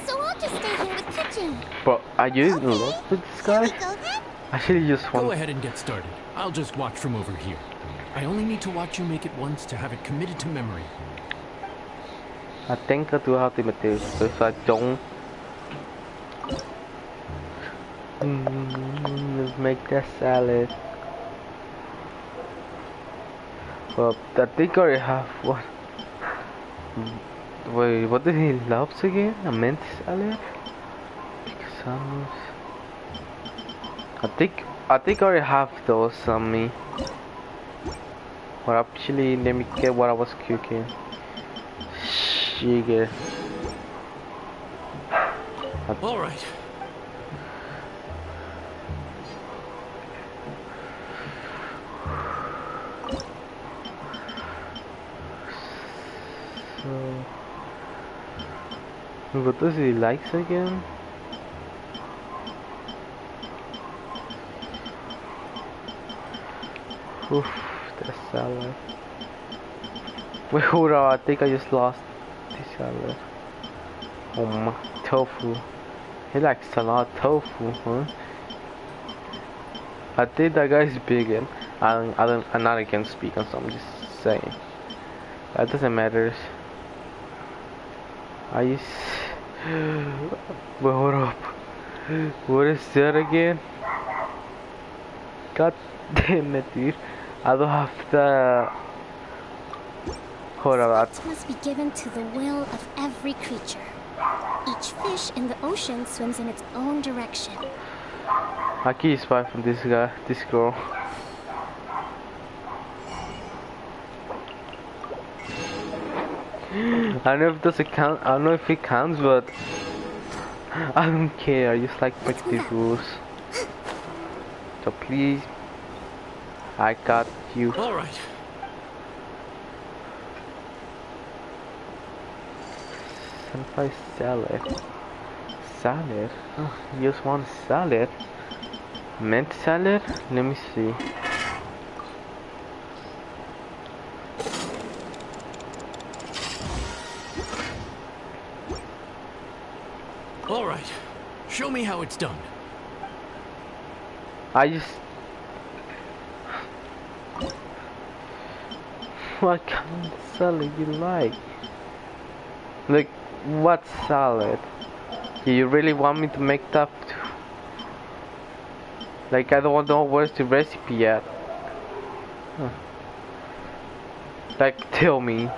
Speaker 2: so I'll just stay here with Kitching.
Speaker 1: But are you in love with this guy?
Speaker 2: Shall we go then?
Speaker 1: Actually, just want.
Speaker 11: Go ahead and get started. I'll just watch from over here. I only need to watch you make it once to have it committed to memory.
Speaker 1: I think I do have to imitate this. If I don't, let's make that salad. Well, I think I already have one. Wait, what did he love again? A mint salad? Some. I think I already have those on me. But actually, let me get what I was cooking. Sugar.
Speaker 11: All right.
Speaker 1: So, what does he like again? Oof, the salad. Wait, hold on, I think I just lost the salad. Oh my, tofu. He likes a lot of tofu, huh? I think that guy's vegan. I'm not against vegan, so I'm just saying. That doesn't matter. I just... Wait, hold up. What is that again? God damn it, dude. I don't have the... Hold up.
Speaker 2: Respect must be given to the will of every creature. Each fish in the ocean swims in its own direction.
Speaker 1: I keep spy from this guy, this girl. I don't know if does it count. I don't know if it counts, but I don't care. I just like break the rules. So please, I got you.
Speaker 11: All right.
Speaker 1: Senpai salad. Salad? Oh, you just want salad? Mint salad? Let me see.
Speaker 11: All right. Show me how it's done.
Speaker 1: I just... What kind of salad you like? Like, what salad? Do you really want me to make that? Like, I don't know where's the recipe yet. Huh. Like, tell me,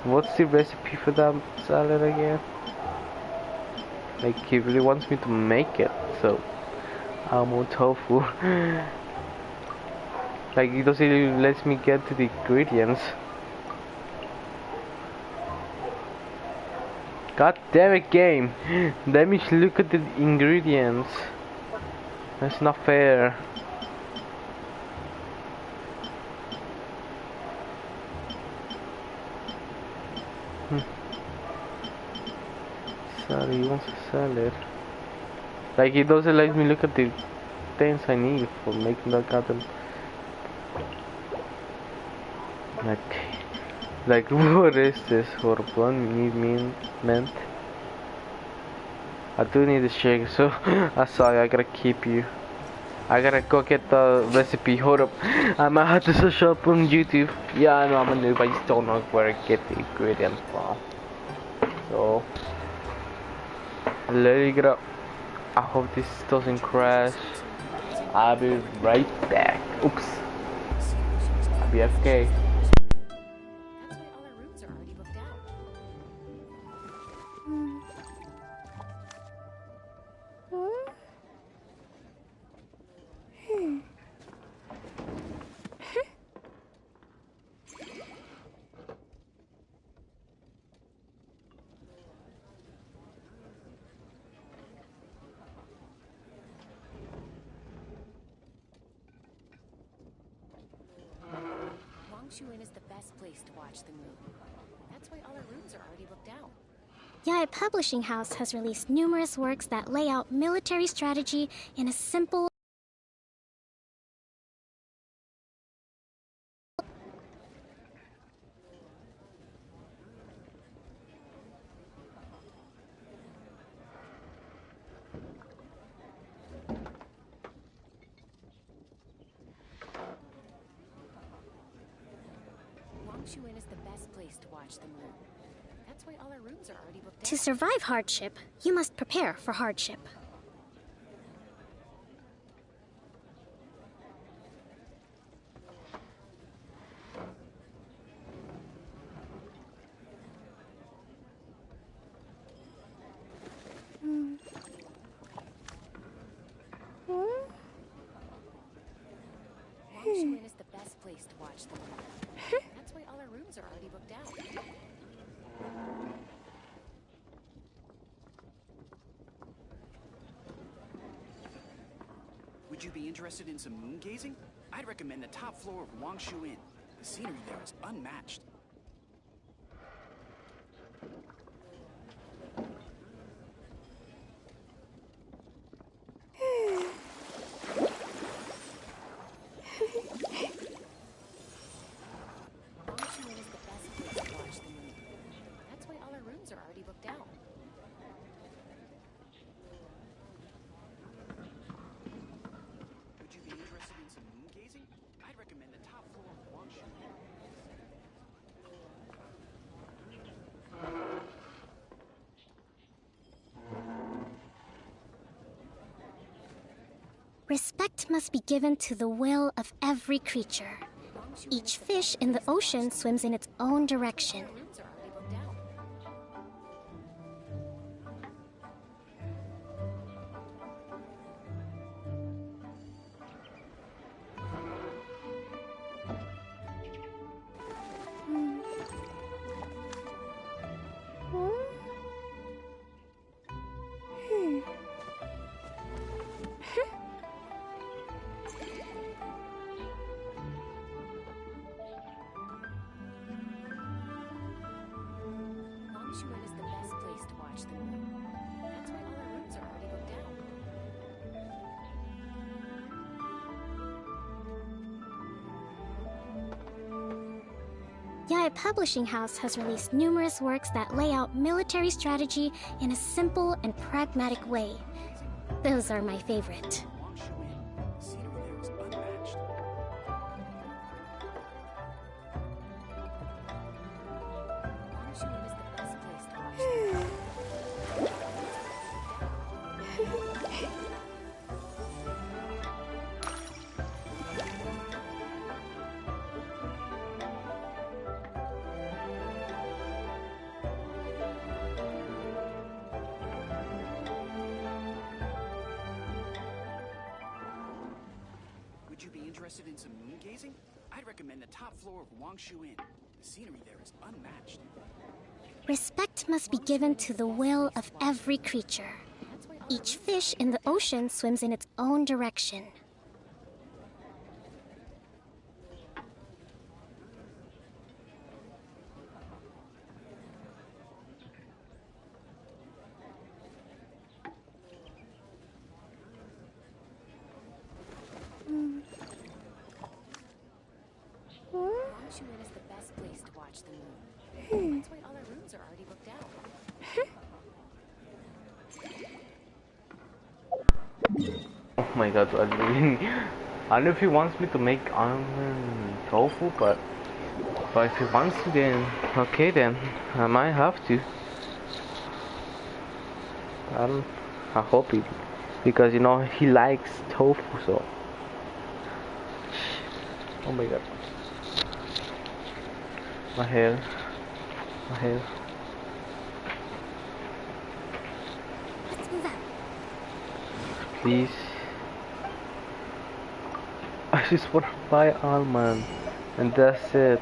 Speaker 1: what's the recipe for that salad again? Like, he really wants me to make it, so I'm on tofu. Like, he doesn't even let me get to the ingredients. God damn it, game! Let me look at the ingredients. That's not fair. Sorry, he wants a salad. Like, he doesn't let me look at the things I need for making that goddamn... Like, what is this? For one mint? I do need a shake, so I'm sorry, I gotta keep you. I gotta go get the recipe. Hold up, I might have to search up on YouTube. Yeah, I know I'm a noob, I just don't know where to get the ingredients from. So, let me get up. I hope this doesn't crash. I'll be right back. Oops. I'll be FK.
Speaker 7: That's why all our rooms are already booked out. Wangshuin is the best place to watch the moon. That's why all our rooms are already booked out.
Speaker 2: Yae Publishing House has released numerous works that lay out military strategy in a simple...
Speaker 7: Wangshuin is the best place to watch the moon. That's why all our rooms are already booked out.
Speaker 2: To survive hardship, you must prepare for hardship.
Speaker 7: Wangshuin is the best place to watch the moon. That's why all our rooms are already booked out.
Speaker 12: Would you be interested in some moon gazing? I'd recommend the top floor of Wangshu Inn. The scenery there is unmatched.
Speaker 7: Wangshuin is the best place to watch the moon. That's why all our rooms are already booked out.
Speaker 12: Would you be interested in some moon gazing? I'd recommend the top floor of Wangshu Inn.
Speaker 2: Respect must be given to the will of every creature. Each fish in the ocean swims in its own direction.
Speaker 7: Our rooms are already booked out. Wangshuin is the best place to watch the moon. That's why all our rooms are already booked out.
Speaker 2: Yae Publishing House has released numerous works that lay out military strategy in a simple and pragmatic way. Those are my favorite.
Speaker 12: Wangshu Inn. The scenery there is unmatched.
Speaker 7: Wangshuin is the best place to watch the moon.
Speaker 12: Would you be interested in some moon gazing? I'd recommend the top floor of Wangshu Inn. The scenery there is unmatched.
Speaker 2: Respect must be given to the will of every creature. Each fish in the ocean swims in its own direction.
Speaker 7: Wangshuin is the best place to watch the moon. That's why all our rooms are already booked out.
Speaker 1: Oh my god, I don't know if he wants me to make tofu, but if he wants to, then okay, then I might have to. I hope he, because you know he likes tofu, so. Oh my god, my hair.
Speaker 2: Let's move out.
Speaker 1: Please. I just want to buy almond, and that's it.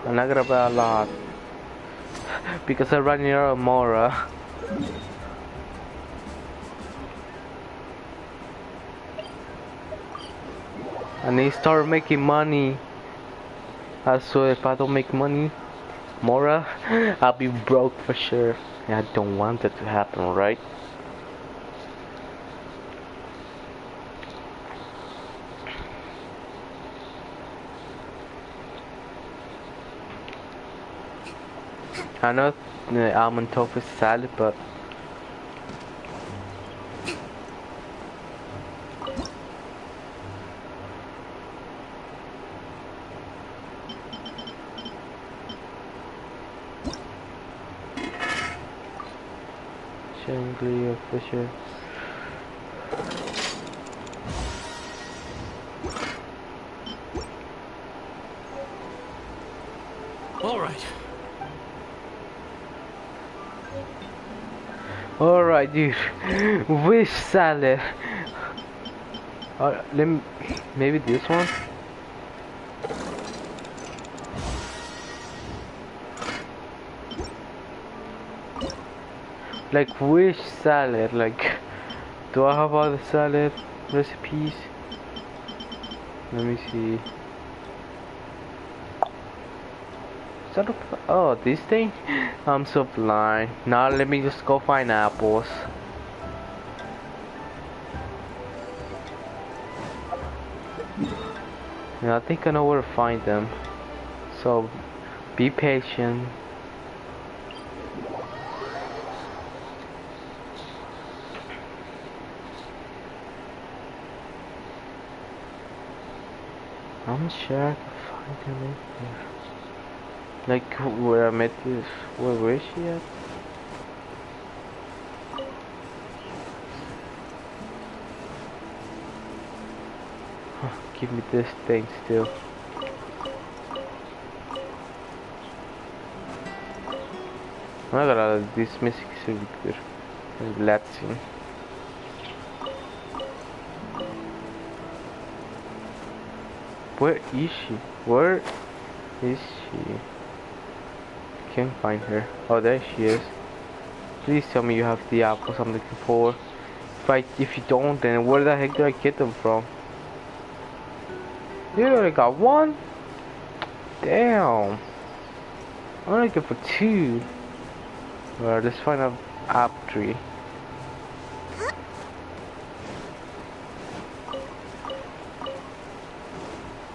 Speaker 1: I'm not gonna buy a lot because I'm running out of Mora. I need to start making money. So if I don't make money, Mora, I'll be broke for sure. And I don't want that to happen, right? I know the almond tofu is salad, but Shangri Fisher.
Speaker 11: All right.
Speaker 1: Alright, dude. Wish salad. Let me. Maybe this one? Like, wish salad. Like, do I have other salad recipes? Let me see. Shut up. Oh, this thing? I'm so blind. Now let me just go find apples. Yeah, I think I know where to find them. So, be patient. I'm sure I can find them in here. Like where I met this. Where is she at? Give me this thing still. I got all of this missing good. Let's see. Where is she? Where is she? Can't find her. Oh, there she is. Please tell me you have the apples I'm looking for. If you don't, then where the heck did I get them from? You only got one? Damn. I'm looking for two. Alright, let's find an apple tree.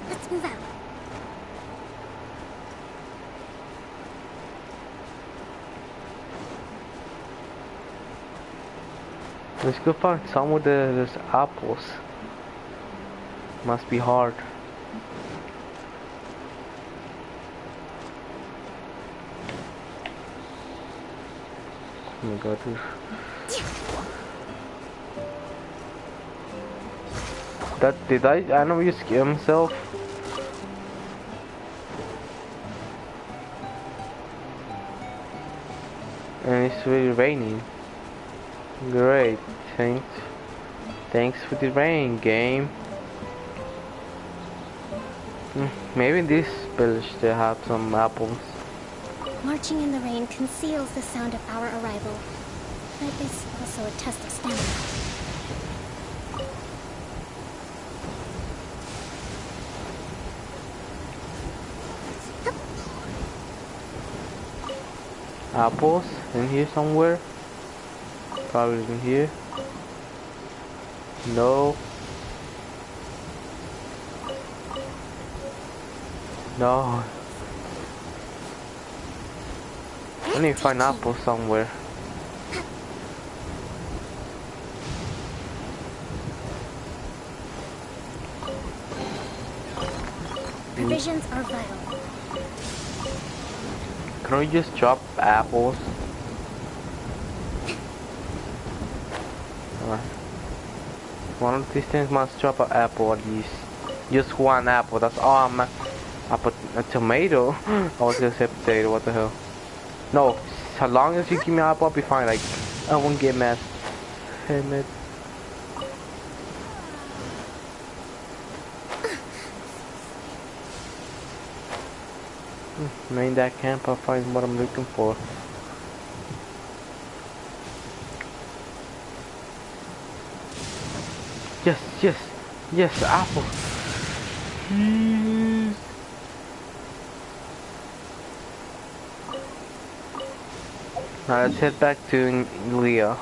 Speaker 2: Let's move out.
Speaker 1: Let's go find some of those apples. Must be hard. Oh my god, dude. I know you scare himself. And it's really raining. Great, thanks for the rain, game. Maybe this village they have some apples.
Speaker 2: Marching in the rain conceals the sound of our arrival. But it's also a test of stamina.
Speaker 1: Apples in here somewhere. Probably in here. No. No. I need to find apples somewhere.
Speaker 2: Provisions are vital.
Speaker 1: Can we just drop apples? One of these things must drop an apple at least. Just one apple, that's all I'm... I put a tomato. I was gonna say potato, what the hell. No, as long as you give me an apple, I'll be fine. Like, I won't get mad. Hey, man. In that camp, I'll find what I'm looking for. Yes, apple. Now let's head back to Leah.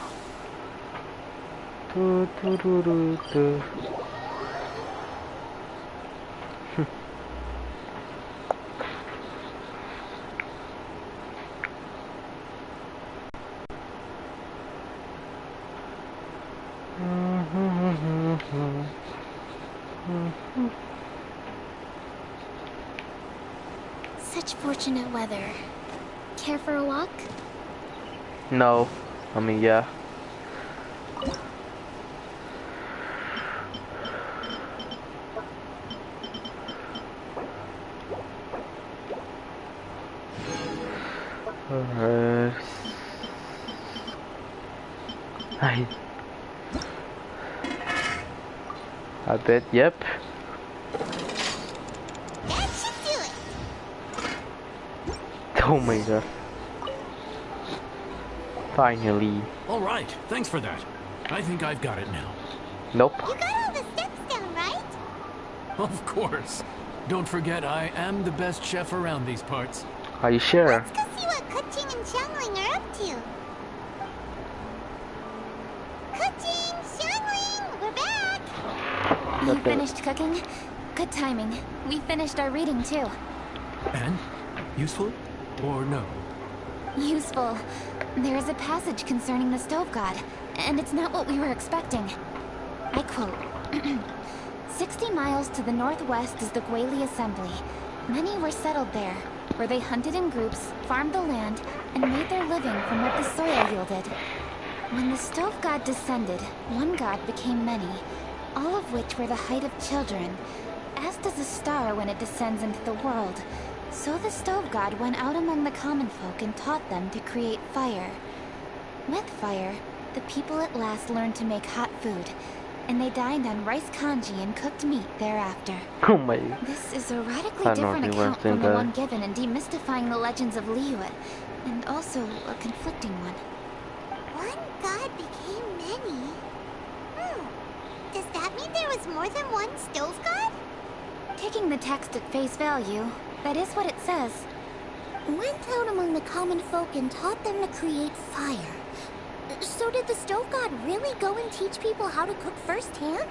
Speaker 2: Such fortunate weather. Care for a walk?
Speaker 1: No, I mean yeah. I bet, yep.
Speaker 2: That should do it.
Speaker 1: Oh my god. Finally.
Speaker 11: All right, thanks for that. I think I've got it now.
Speaker 1: Nope.
Speaker 2: You got all the steps down, right?
Speaker 11: Of course. Don't forget, I am the best chef around these parts.
Speaker 1: Are you sure?
Speaker 2: Let's go see what Kuching and Xiangling are up to. Kuching, Xiangling, we're back.
Speaker 5: You finished cooking? Good timing. We finished our reading too.
Speaker 11: And? Useful? Or no?
Speaker 5: Useful. There is a passage concerning the stove god, and it's not what we were expecting. I quote, 60 miles to the northwest is the Guili Assembly. Many were settled there, where they hunted in groups, farmed the land, and made their living from what the soil yielded. When the stove god descended, one god became many, all of which were the height of children. As does a star when it descends into the world, so the stove god went out among the common folk and taught them to create fire. With fire, the people at last learned to make hot food, and they dined on rice congee and cooked meat thereafter.
Speaker 1: Oh my.
Speaker 5: This is a radically different account from the one given in Demystifying the Legends of Liyue, and also a conflicting one.
Speaker 2: One god became many? Does that mean there was more than one stove god?
Speaker 5: Taking the text at face value, that is what it says.
Speaker 2: Went out among the common folk and taught them to create fire. So did the stove god really go and teach people how to cook firsthand?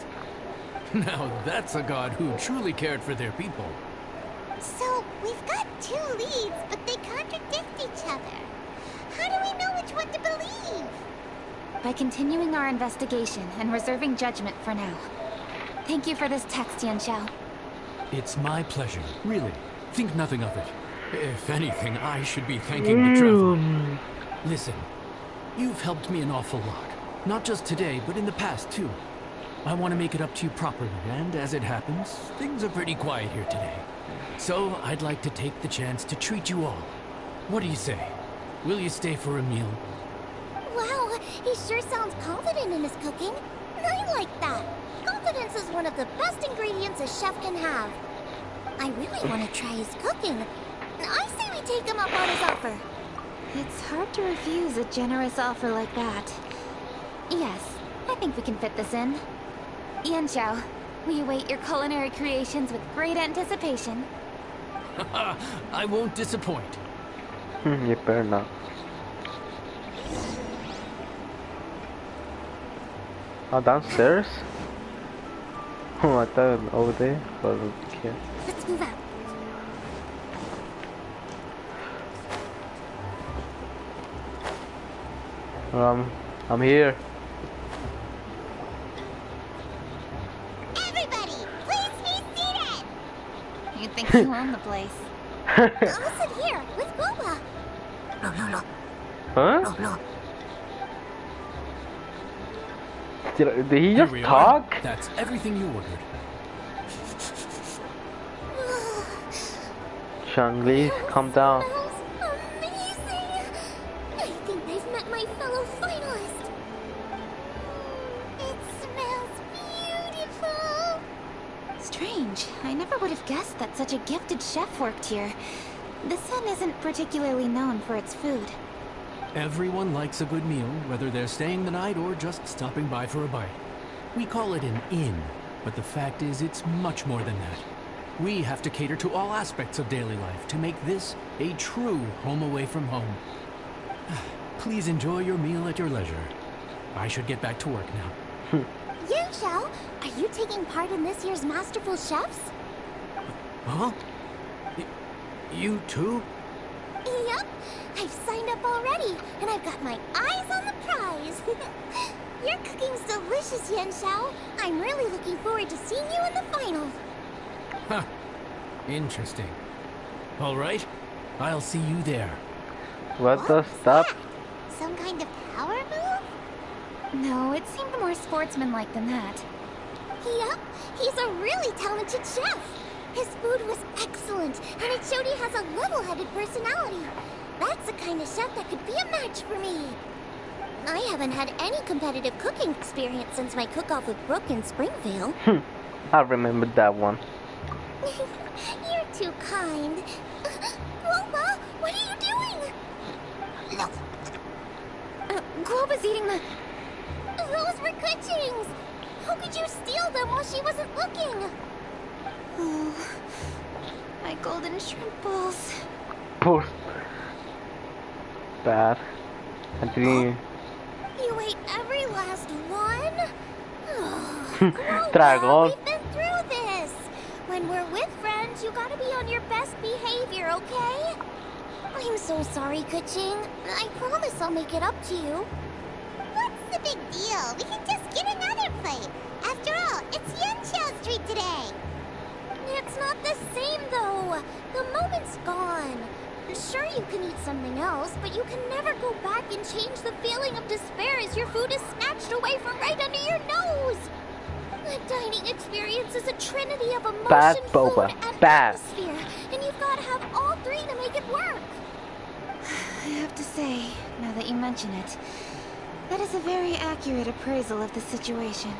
Speaker 11: Now that's a god who truly cared for their people.
Speaker 2: So, we've got two leads, but they contradict each other. How do we know which one to believe?
Speaker 5: By continuing our investigation and reserving judgment for now. Thank you for this text, Yanxiao.
Speaker 11: It's my pleasure, really. Think nothing of it. If anything, I should be thanking the traveler. Listen, you've helped me an awful lot. Not just today, but in the past, too. I want to make it up to you properly, and as it happens, things are pretty quiet here today. So, I'd like to take the chance to treat you all. What do you say? Will you stay for a meal?
Speaker 2: Wow, he sure sounds confident in his cooking. I like that. Confidence is one of the best ingredients a chef can have. I really want to try his cooking. I say we take him up on his offer.
Speaker 5: It's hard to refuse a generous offer like that. Yes, I think we can fit this in. Yanxiao, we await your culinary creations with great anticipation.
Speaker 11: I won't disappoint.
Speaker 1: You better not. Oh, downstairs? Oh, I thought over there, but okay.
Speaker 2: Let's move out.
Speaker 1: I'm here.
Speaker 2: Everybody, please be seated!
Speaker 5: You think you own the place?
Speaker 2: I'll sit here with Boba.
Speaker 1: Huh? Did he just talk?
Speaker 11: That's everything you ordered.
Speaker 1: Xiangling, calm down.
Speaker 2: Smells amazing! I think I've met my fellow finalist. It smells beautiful.
Speaker 5: Strange. I never would have guessed that such a gifted chef worked here. This inn isn't particularly known for its food.
Speaker 11: Everyone likes a good meal, whether they're staying the night or just stopping by for a bite. We call it an inn, but the fact is it's much more than that. We have to cater to all aspects of daily life to make this a true home away from home. Please enjoy your meal at your leisure. I should get back to work now.
Speaker 2: Yanxiao, are you taking part in this year's Masterful Chefs?
Speaker 11: Huh? You too?
Speaker 2: Yep, I've signed up already, and I've got my eyes on the prize. Your cooking's delicious, Yanxiao. I'm really looking forward to seeing you in the final.
Speaker 11: Huh. Interesting. All right, I'll see you there.
Speaker 1: What the stuff?
Speaker 2: Some kind of power move?
Speaker 5: No, it seemed more sportsmanlike than that.
Speaker 2: Yep, he's a really talented chef. His food was excellent, and it showed he has a level-headed personality. That's the kind of chef that could be a match for me. I haven't had any competitive cooking experience since my cook-off with Brooke in Springvale.
Speaker 1: I remember that one.
Speaker 2: You're too kind. Glova, what are you doing? No.
Speaker 5: Globa's eating the...
Speaker 2: Those were Genshings! How could you steal them while she wasn't looking?
Speaker 5: Oh, my golden shrimp balls.
Speaker 1: Poor. Bad. I didn't.
Speaker 2: You ate every last one? Glova,
Speaker 1: Dragon.
Speaker 2: we've been through this. When we're with friends, you gotta be on your best behavior, okay? I'm so sorry, Genshing. I promise I'll make it up to you. What's the big deal? We can just get another plate. After all, it's Yenchao Street today. It's not the same, though. The moment's gone. Sure, you can eat something else, but you can never go back and change the feeling of despair as your food is snatched away from right under your nose. The dining experience is a trinity of emotion,
Speaker 1: Bad,
Speaker 2: food,
Speaker 1: Boba.
Speaker 2: and
Speaker 1: Bad.
Speaker 2: atmosphere, and you've got to have all three to make it work.
Speaker 5: I have to say, now that you mention it, that is a very accurate appraisal of the situation.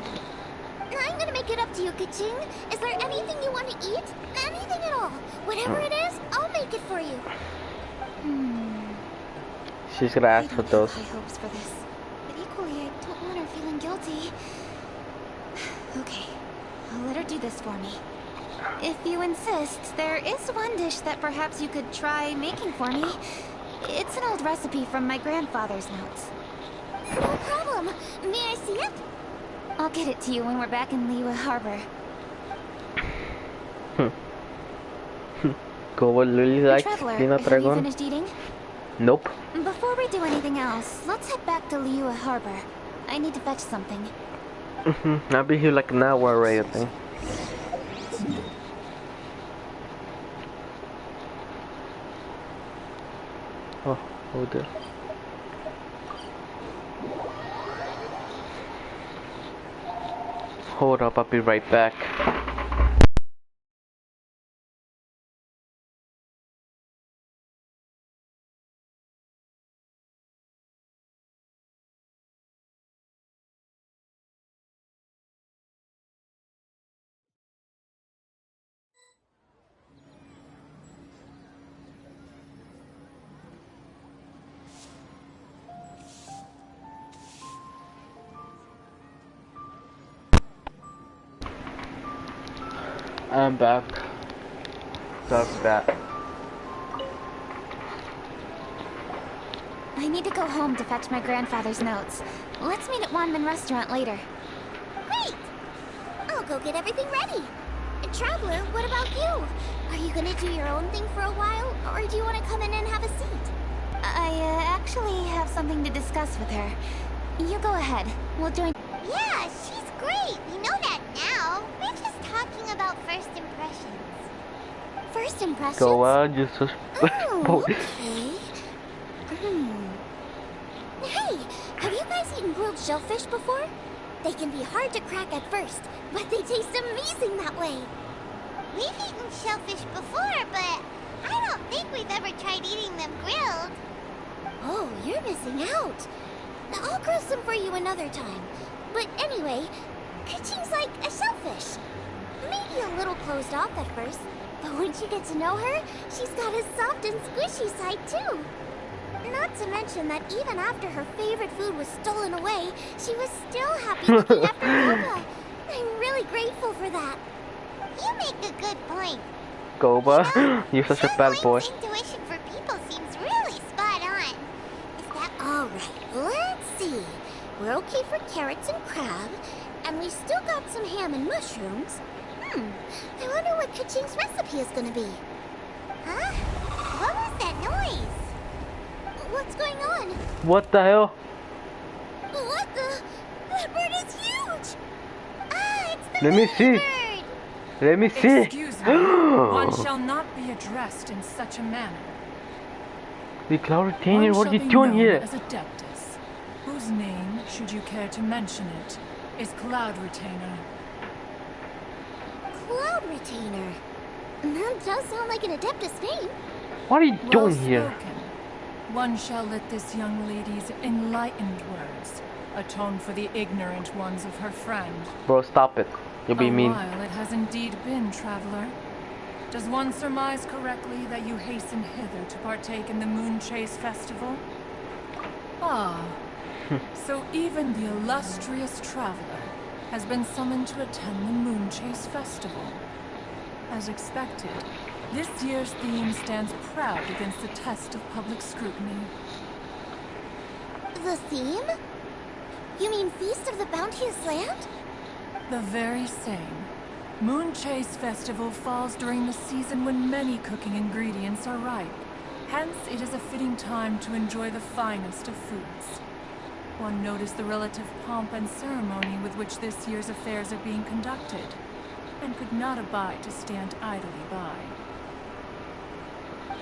Speaker 2: I'm gonna make it up to you, Genshing. Is there anything you want to eat? Anything at all. Whatever it is, I'll make it for you.
Speaker 1: She's gonna ask for
Speaker 5: I don't
Speaker 1: those.
Speaker 5: have high hopes for this, but equally, I don't want her feeling guilty. Okay, I'll let her do this for me. If you insist, there is one dish that perhaps you could try making for me. It's an old recipe from my grandfather's notes.
Speaker 2: No problem. May I see it?
Speaker 5: I'll get it to you when we're back in Liyue Harbor.
Speaker 1: Go with Lily like
Speaker 5: Traveler,
Speaker 1: Dino
Speaker 5: have you
Speaker 1: Dragon.
Speaker 5: finished eating?
Speaker 1: Nope.
Speaker 5: Before we do anything else, let's head back to Liyue Harbor. I need to fetch something.
Speaker 1: I'll be here like an hour already, I think. Oh dear. Hold up, I'll be right back. I'm back. Sorry for that.
Speaker 5: I need to go home to fetch my grandfather's notes. Let's meet at Wanman Restaurant later.
Speaker 2: Great! I'll go get everything ready. Traveler, what about you? Are you gonna do your own thing for a while, or do you want to come in and have a seat?
Speaker 5: I actually have something to discuss with her. You go ahead. We'll join.
Speaker 2: Yeah, she's great. We know that now. We're just talking about first impressions. First impressions?
Speaker 1: Go on, you so.
Speaker 2: Oh, okay. Hey, have you guys eaten grilled shellfish before? They can be hard to crack at first, but they taste amazing that way. We've eaten shellfish before, but I don't think we've ever tried eating them grilled. Oh, you're missing out. I'll grill some for you another time. But anyway, Genshing's like a shellfish. Maybe a little closed off at first, but once you get to know her, she's got a soft and squishy side too. Not to mention that even after her favorite food was stolen away, she was still happy looking after Glova. I'm really grateful for that. You make a good point.
Speaker 1: Goba, you're such a bad boy.
Speaker 2: Intuition for people seems really spot on. Is that all right? Let's see. We're okay for carrots and crab, and we still got some ham and mushrooms. I wonder what Genshing's recipe is gonna be. Huh? What was that noise? What's going on?
Speaker 1: What the hell?
Speaker 2: What the? That bird is huge! Ah, it's the
Speaker 1: Let me see.
Speaker 2: bird!
Speaker 1: Let me see.
Speaker 13: Excuse me. One shall not be addressed in such a manner.
Speaker 1: The Cloud Retainer,
Speaker 13: One
Speaker 1: what
Speaker 13: shall
Speaker 1: are you
Speaker 13: be
Speaker 1: doing
Speaker 13: known
Speaker 1: here?
Speaker 13: as Adeptus. whose name, should you care to mention it, is Cloud Retainer.
Speaker 2: Cloud Retainer. That does sound like an Adeptus name.
Speaker 1: What are you
Speaker 13: Well
Speaker 1: doing here?
Speaker 13: spoken. One shall let this young lady's enlightened words atone for the ignorant ones of her friend.
Speaker 1: Bro, stop it. You'll be mean.
Speaker 13: A while it has indeed been, traveler. Does one surmise correctly that you hasten hither to partake in the Moon Chase Festival? Ah, so even the illustrious traveler has been summoned to attend the Moon Chase Festival. As expected, this year's theme stands proud against the test of public scrutiny.
Speaker 2: The theme? You mean Feast of the Bounteous Land?
Speaker 13: The very same. Moon Chase Festival falls during the season when many cooking ingredients are ripe. Hence, it is a fitting time to enjoy the finest of foods. One noticed the relative pomp and ceremony with which this year's affairs are being conducted, and could not abide to stand idly by.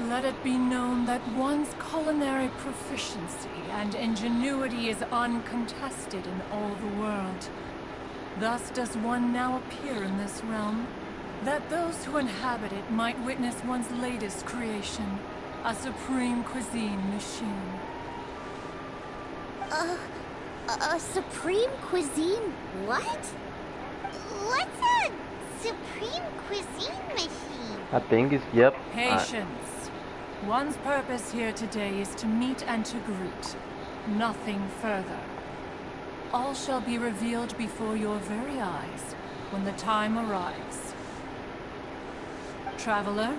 Speaker 13: Let it be known that one's culinary proficiency and ingenuity is uncontested in all the world. Thus does one now appear in this realm, that those who inhabit it might witness one's latest creation, a supreme cuisine machine.
Speaker 2: A supreme cuisine what? What's a supreme cuisine machine?
Speaker 1: I think it's, yep.
Speaker 13: Patience. One's purpose here today is to meet and to greet. Nothing further. All shall be revealed before your very eyes when the time arrives. Traveler,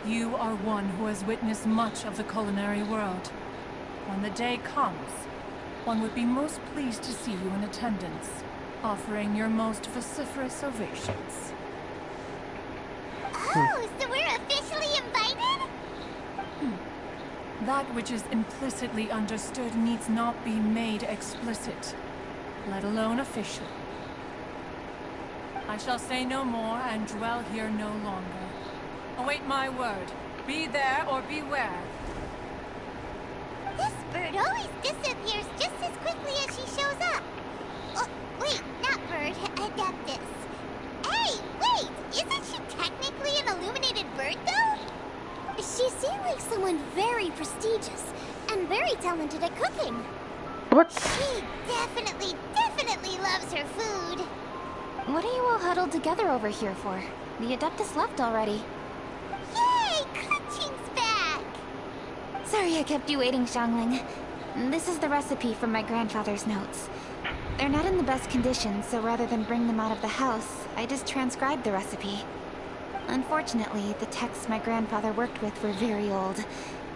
Speaker 13: you are one who has witnessed much of the culinary world. When the day comes, one would be most pleased to see you in attendance, offering your most vociferous ovations.
Speaker 2: Oh, so we're officially invited?
Speaker 13: That which is implicitly understood needs not be made explicit, let alone official. I shall say no more and dwell here no longer. Await my word. Be there or beware.
Speaker 2: This bird always disappears just as quickly as she shows up. Oh, wait, not bird, Adeptus. Hey, wait, isn't she technically an illuminated bird, though? She seemed like someone very prestigious and very talented at cooking.
Speaker 1: What?
Speaker 2: She definitely loves her food.
Speaker 5: What are you all huddled together over here for? The Adeptus left already.
Speaker 2: Yay, Genshing's back!
Speaker 5: Sorry I kept you waiting, Xiangling. This is the recipe from my grandfather's notes. They're not in the best condition, so rather than bring them out of the house, I just transcribed the recipe. Unfortunately, the texts my grandfather worked with were very old.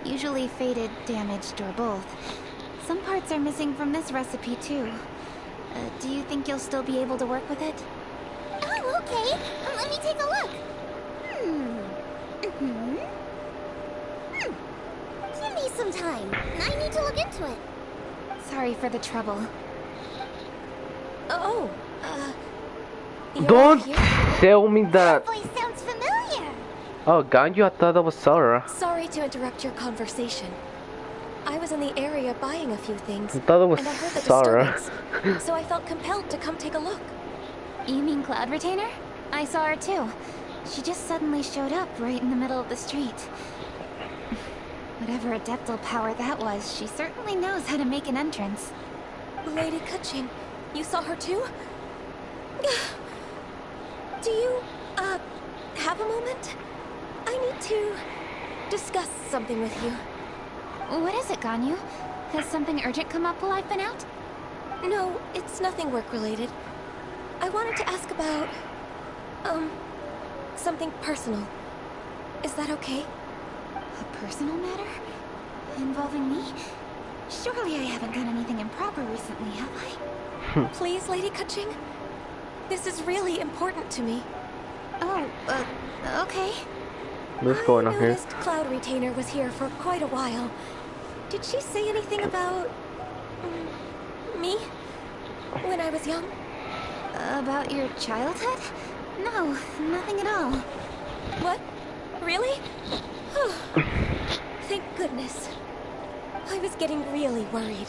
Speaker 5: Usually faded, damaged, or both. Some parts are missing from this recipe, too. Do you think you'll still be able to work with it?
Speaker 2: Oh, okay. Let me take a look. Give me some time. I need to look into it.
Speaker 5: Sorry for the trouble.
Speaker 2: Oh,
Speaker 1: Don't tell me that.
Speaker 2: voice sounds familiar.
Speaker 1: Oh, Ganyu, I thought that was Sarah.
Speaker 14: Sorry to interrupt your conversation. I was in the area buying a few things,
Speaker 1: I thought it was
Speaker 14: and I heard the
Speaker 1: Sarah.
Speaker 14: disturbance, so I felt compelled to come take a look.
Speaker 5: You mean Cloud Retainer? I saw her too. She just suddenly showed up right in the middle of the street. Whatever adeptal power that was, she certainly knows how to make an entrance.
Speaker 14: Lady Genshing, you saw her too? Do you, have a moment? I need to discuss something with you.
Speaker 5: What is it, Ganyu? Has something urgent come up while I've been out?
Speaker 14: No, it's nothing work-related. I wanted to ask about, something personal. Is that okay?
Speaker 5: A personal matter? Involving me? Surely I haven't done anything improper recently, have I?
Speaker 14: Please, Lady Genshing? This is really important to me.
Speaker 5: Oh, okay.
Speaker 1: What's going on
Speaker 14: I
Speaker 1: here?
Speaker 14: noticed Cloud Retainer was here for quite a while. Did she say anything about... me? When I was young?
Speaker 5: About your childhood? No, nothing at all.
Speaker 14: What? Really? Thank goodness. I was getting really worried.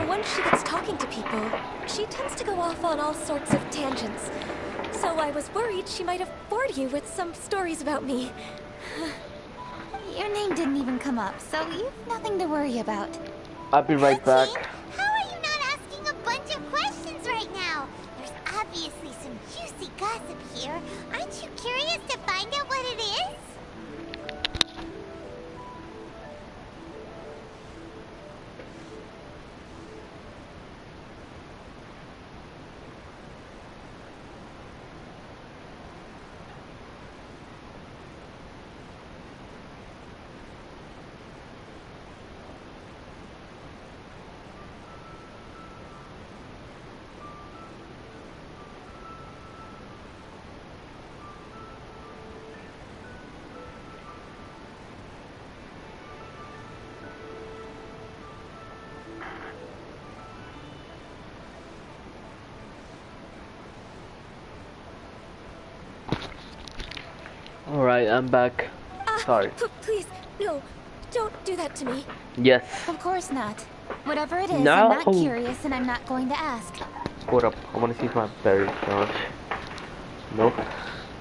Speaker 14: Once she gets talking to people, she tends to go off on all sorts of tangents. So I was worried she might have bored you with some stories about me.
Speaker 5: Your name didn't even come up, so you've nothing to worry about.
Speaker 1: I'll be right back.
Speaker 2: How are you not asking a bunch of questions right now? There's obviously some juicy gossip here. Aren't you curious to find out what it is?
Speaker 1: Alright, I'm back. Sorry.
Speaker 14: Please, no. Don't do that to me.
Speaker 1: Yes.
Speaker 5: Of course not. Whatever it is,
Speaker 1: No.
Speaker 5: I'm not curious and I'm not going to ask.
Speaker 1: Hold up. I want to see if my berry challenge. Nope.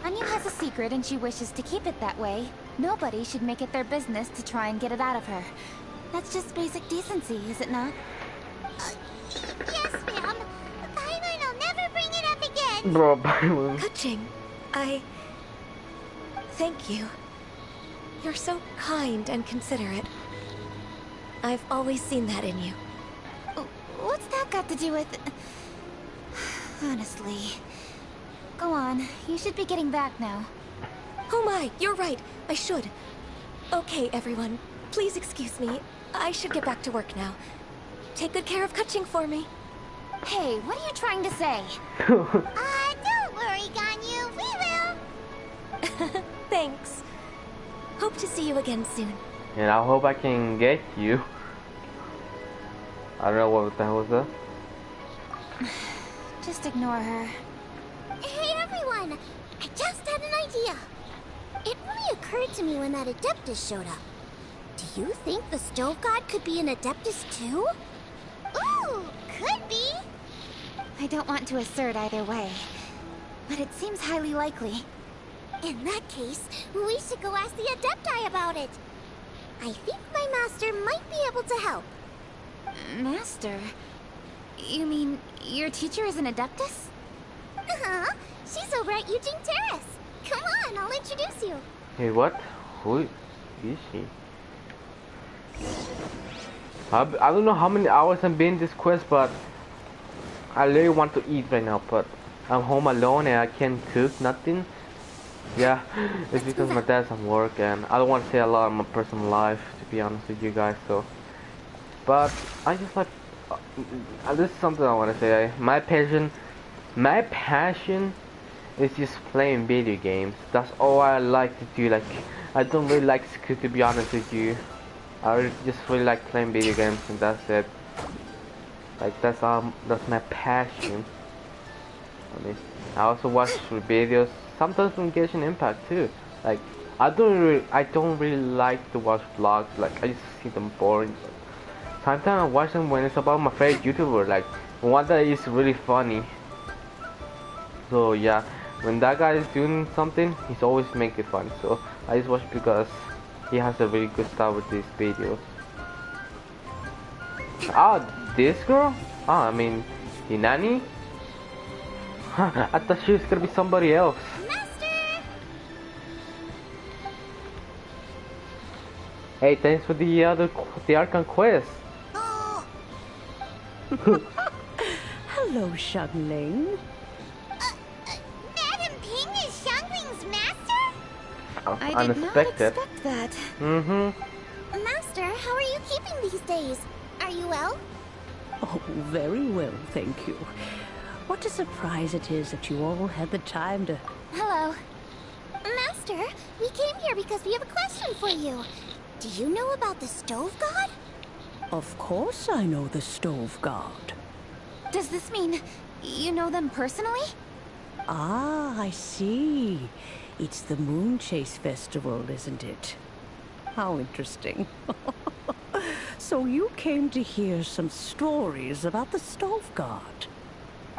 Speaker 5: Anya has a secret and she wishes to keep it that way. Nobody should make it their business to try and get it out of her. That's just basic decency, is it not?
Speaker 2: Yes, ma'am. Byron will never bring it up again.
Speaker 1: Bro, Byron.
Speaker 14: Genshing, thank you. You're so kind and considerate. I've always seen that in you.
Speaker 5: What's that got to do with... Honestly. Go on, you should be getting back now.
Speaker 14: Oh my, you're right. I should. Okay, everyone. Please excuse me. I should get back to work now. Take good care of Genshing for me.
Speaker 5: Hey, what are you trying to say?
Speaker 2: Don't worry, Ganyu. We will.
Speaker 14: Thanks. Hope to see you again soon.
Speaker 1: And I hope I can get you. I don't know what the hell was that.
Speaker 5: Just ignore her.
Speaker 2: Hey, everyone. I just had an idea. It really occurred to me when that Adeptus showed up. Do you think the Stove God could be an Adeptus too? Ooh, could be.
Speaker 5: I don't want to assert either way, but it seems highly likely.
Speaker 2: In that case, we should go ask the Adepti about it. I think my master might be able to help.
Speaker 5: Master? You mean your teacher is an Adeptus?
Speaker 2: Uh-huh. She's over at Eugene Terrace. Come on, I'll introduce you.
Speaker 1: Hey, what? Who is she? I don't know how many hours I've been in this quest, but I really want to eat right now, but I'm home alone and I can't cook nothing. Yeah, it's because my dad's at work and I don't want to say a lot of my personal life, to be honest with you guys, so. But I just like, this is something I want to say. My passion is just playing video games. That's all I like to do. Like, I don't really like school, to be honest with you. I just really like playing video games and that's it. Like, that's my passion. I mean, I also watch videos, sometimes from Genshing Impact too. Like, I don't really like to watch vlogs. Like, I just see them boring. Sometimes I watch them when it's about my favorite YouTuber, like one that is really funny. So yeah, when that guy is doing something, he's always make it fun. So I just watch because he has a really good style with these videos. Ah, this girl? Ah, I mean, the nanny? I thought she was gonna be somebody else. Hey, thanks for the Archon quest.
Speaker 8: Hello, Xiangling.
Speaker 2: Madam Ping is Xiangling's master?
Speaker 5: I did not expect that.
Speaker 2: Master, how are you keeping these days? Are you well?
Speaker 8: Oh, very well, thank you. What a surprise it is that you all had the time to...
Speaker 5: Hello.
Speaker 2: Master, we came here because we have a question for you. Do you know about the Stove God?
Speaker 8: Of course I know the Stove God.
Speaker 5: Does this mean you know them personally?
Speaker 8: Ah, I see. It's the Moon Chase Festival, isn't it? How interesting. So you came to hear some stories about the Stove God.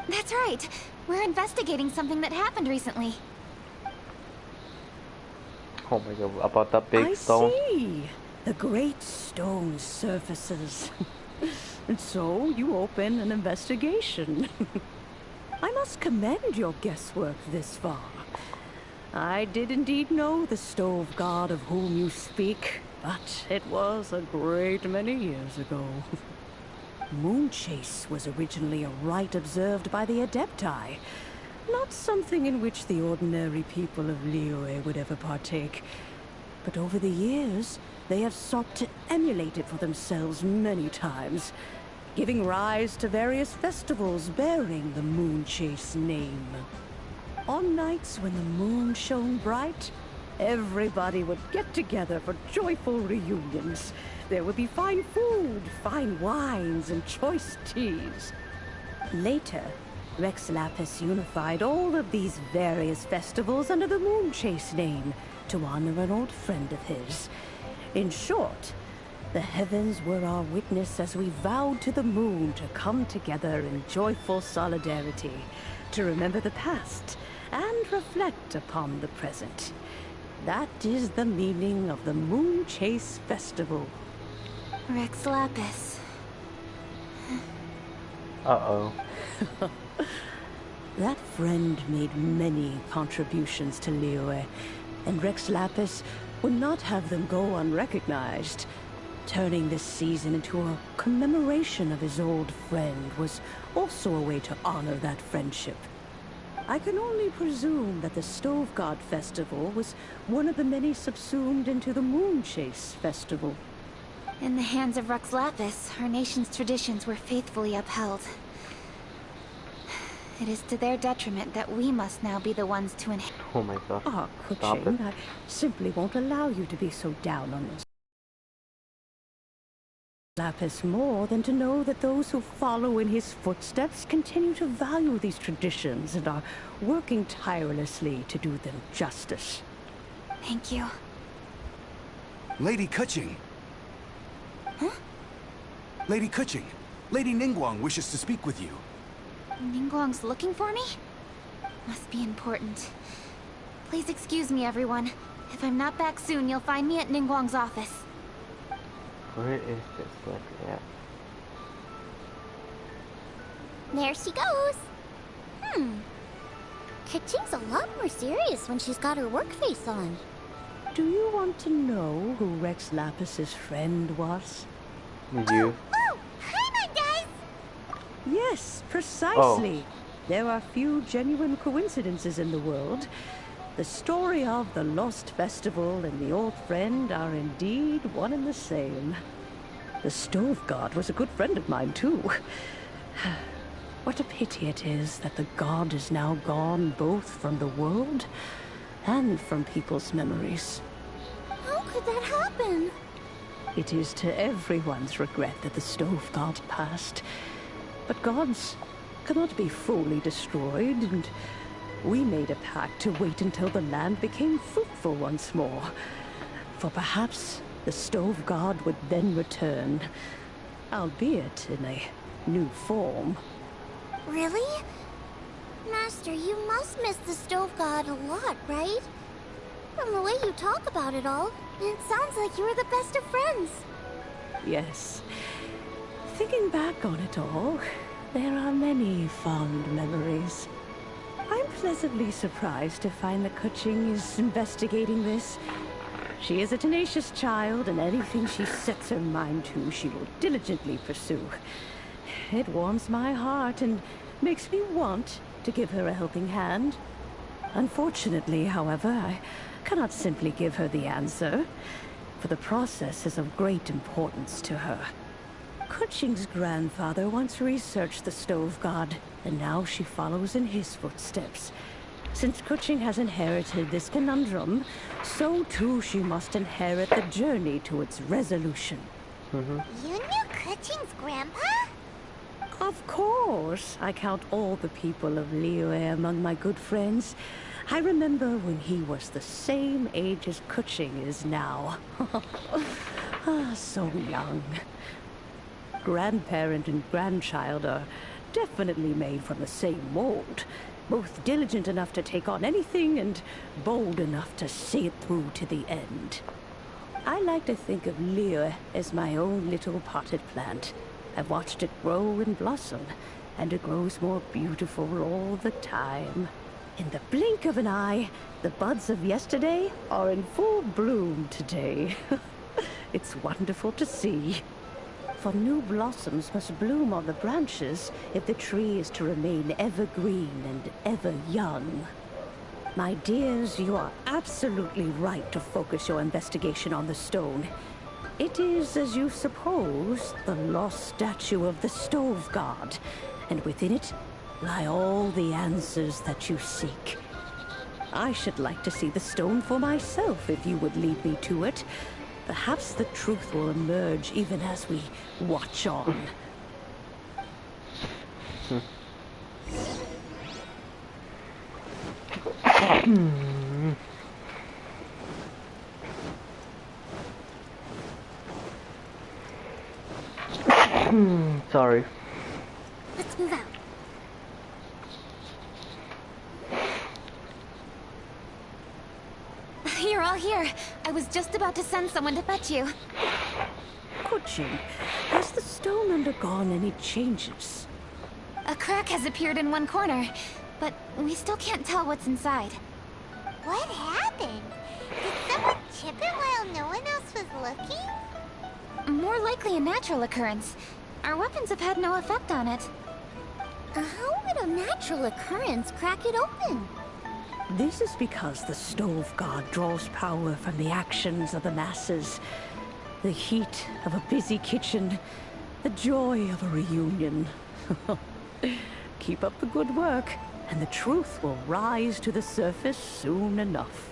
Speaker 5: That's right. We're investigating something that happened recently.
Speaker 1: Oh my god, about that big stone.
Speaker 8: I see. The great stone surfaces. And so you open an investigation. I must commend your guesswork this far. I did indeed know the Stove God of whom you speak, but it was a great many years ago. Moonchase was originally a rite observed by the Adepti, not something in which the ordinary people of Liyue would ever partake. But over the years, they have sought to emulate it for themselves many times, giving rise to various festivals bearing the Moonchase name. On nights when the moon shone bright, everybody would get together for joyful reunions. There would be fine food, fine wines, and choice teas. Later, Rex Lapis unified all of these various festivals under the Moonchase name to honor an old friend of his. In short, the heavens were our witness as we vowed to the moon to come together in joyful solidarity, to remember the past and reflect upon the present. That is the meaning of the Moonchase Festival.
Speaker 5: Rex Lapis.
Speaker 1: Uh-oh.
Speaker 8: That friend made many contributions to Liyue, and Rex Lapis would not have them go unrecognized. Turning this season into a commemoration of his old friend was also a way to honor that friendship. I can only presume that the Stove God Festival was one of the many subsumed into the Moonchase Festival.
Speaker 5: In the hands of Rex Lapis, our nation's traditions were faithfully upheld. It is to their detriment that we must now be the ones to inherit.
Speaker 1: Oh my god.
Speaker 8: Ah, Kuching, I simply won't allow you to be so down on this. Lapis more than to know that those who follow in his footsteps continue to value these traditions and are working tirelessly to do them justice.
Speaker 5: Thank you.
Speaker 12: Lady Kuching!
Speaker 5: Huh?
Speaker 12: Lady Kuching! Lady Ningguang wishes to speak with you.
Speaker 5: Ningguang's looking for me? Must be important. Please excuse me, everyone. If I'm not back soon, you'll find me at Ningguang's office.
Speaker 1: Where is this like that?
Speaker 2: There she goes. Kaching's a lot more serious when she's got her work face on.
Speaker 8: Do you want to know who Rex Lapis's friend was?
Speaker 1: You.
Speaker 2: Oh, hi, my guys.
Speaker 8: Yes, precisely. There are few genuine coincidences in the world. The story of the Lost Festival and the old friend are indeed one and the same. The Stove God was a good friend of mine, too. What a pity it is that the god is now gone both from the world and from people's memories.
Speaker 2: How could that happen?
Speaker 8: It is to everyone's regret that the Stove God passed. But gods cannot be fully destroyed, and we made a pact to wait until the land became fruitful once more. For perhaps the Stove God would then return, albeit in a new form.
Speaker 2: Really? Master, you must miss the Stove God a lot, right? From the way you talk about it all, it sounds like you were the best of friends.
Speaker 8: Yes. Thinking back on it all, there are many fond memories. I'm pleasantly surprised to find that Kuching is investigating this. She is a tenacious child, and anything she sets her mind to, she will diligently pursue. It warms my heart and makes me want to give her a helping hand. Unfortunately, however, I cannot simply give her the answer, for the process is of great importance to her. Kuching's grandfather once researched the Stove God, and now she follows in his footsteps. Since Kuching has inherited this conundrum, so too she must inherit the journey to its resolution.
Speaker 2: You knew Kuching's grandpa?
Speaker 8: Of course. I count all the people of Liyue among my good friends. I remember when he was the same age as Kuching is now. Ah, so young. Grandparent and grandchild are definitely made from the same mold. Both diligent enough to take on anything and bold enough to see it through to the end. I like to think of Leah as my own little potted plant. I've watched it grow and blossom, and it grows more beautiful all the time. In the blink of an eye, the buds of yesterday are in full bloom today. It's wonderful to see. For new blossoms must bloom on the branches if the tree is to remain evergreen and ever young. My dears, you are absolutely right to focus your investigation on the stone. It is, as you suppose, the lost statue of the Stove God, and within it lie all the answers that you seek. I should like to see the stone for myself if you would lead me to it. Perhaps the truth will emerge even as we watch on.
Speaker 1: Sorry.
Speaker 2: Let's move out.
Speaker 5: You're all here. I was just about to send someone to fetch you.
Speaker 8: Genshing, has the stone undergone any changes?
Speaker 5: A crack has appeared in one corner, but we still can't tell what's inside.
Speaker 2: What happened? Did someone chip it while no one else was looking?
Speaker 5: More likely a natural occurrence. Our weapons have had no effect on it.
Speaker 2: How would a natural occurrence crack it open?
Speaker 8: This is because the Stove God draws power from the actions of the masses. The heat of a busy kitchen, the joy of a reunion. Keep up the good work, and the truth will rise to the surface soon enough.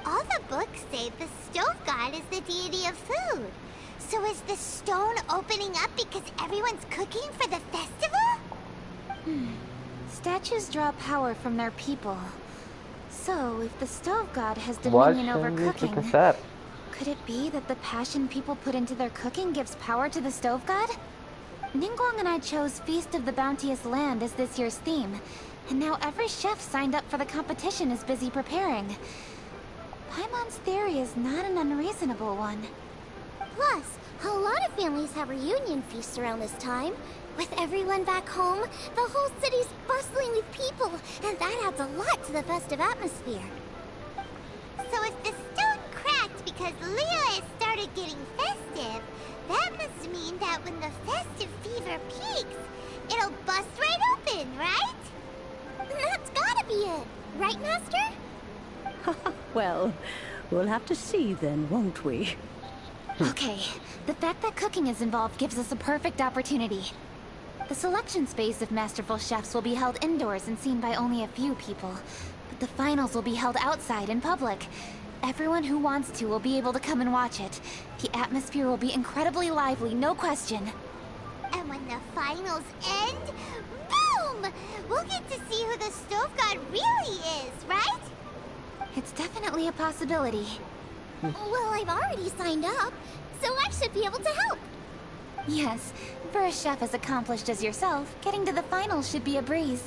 Speaker 2: All the books say the Stove God is the deity of food. So is the stone opening up because everyone's cooking for the festival?
Speaker 5: Statues draw power from their people. So, if the Stove God has dominion over cooking, could it be that the passion people put into their cooking gives power to the Stove God? Ningguang and I chose Feast of the Bounteous Land as this year's theme, and now every chef signed up for the competition is busy preparing. Paimon's theory is not an unreasonable one.
Speaker 2: Plus, a lot of families have reunion feasts around this time. With everyone back home, the whole city's bustling with people, and that adds a lot to the festive atmosphere. So if the stone cracked because Leo has started getting festive, that must mean that when the festive fever peaks, it'll bust right open, right? That's gotta be it, right, Master?
Speaker 8: Well, we'll have to see then, won't we?
Speaker 5: Okay, the fact that cooking is involved gives us a perfect opportunity. The selection phase of masterful chefs will be held indoors and seen by only a few people, but the finals will be held outside in public. Everyone who wants to will be able to come and watch it. The atmosphere will be incredibly lively, no question.
Speaker 2: And when the finals end, boom! We'll get to see who the Stove God really is, right?
Speaker 5: It's definitely a possibility.
Speaker 2: Well, I've already signed up, so I should be able to help.
Speaker 5: Yes, for a chef as accomplished as yourself, getting to the finals should be a breeze.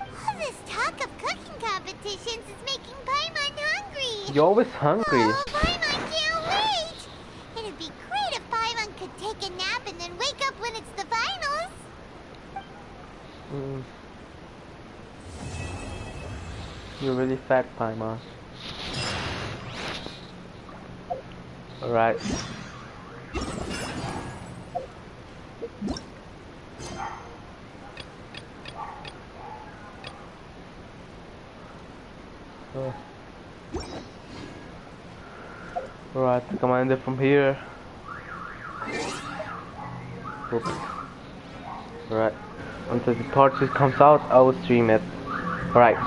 Speaker 2: All this talk of cooking competitions is making Paimon hungry.
Speaker 1: You're always hungry.
Speaker 2: Oh, Paimon can't wait. It'd be great if Paimon could take a nap and then wake up when it's the finals.
Speaker 1: You're really fat, Paimon. Alright. Alright, come on in from here. Oops. Alright. Until the torches comes out, I will stream it. Alright.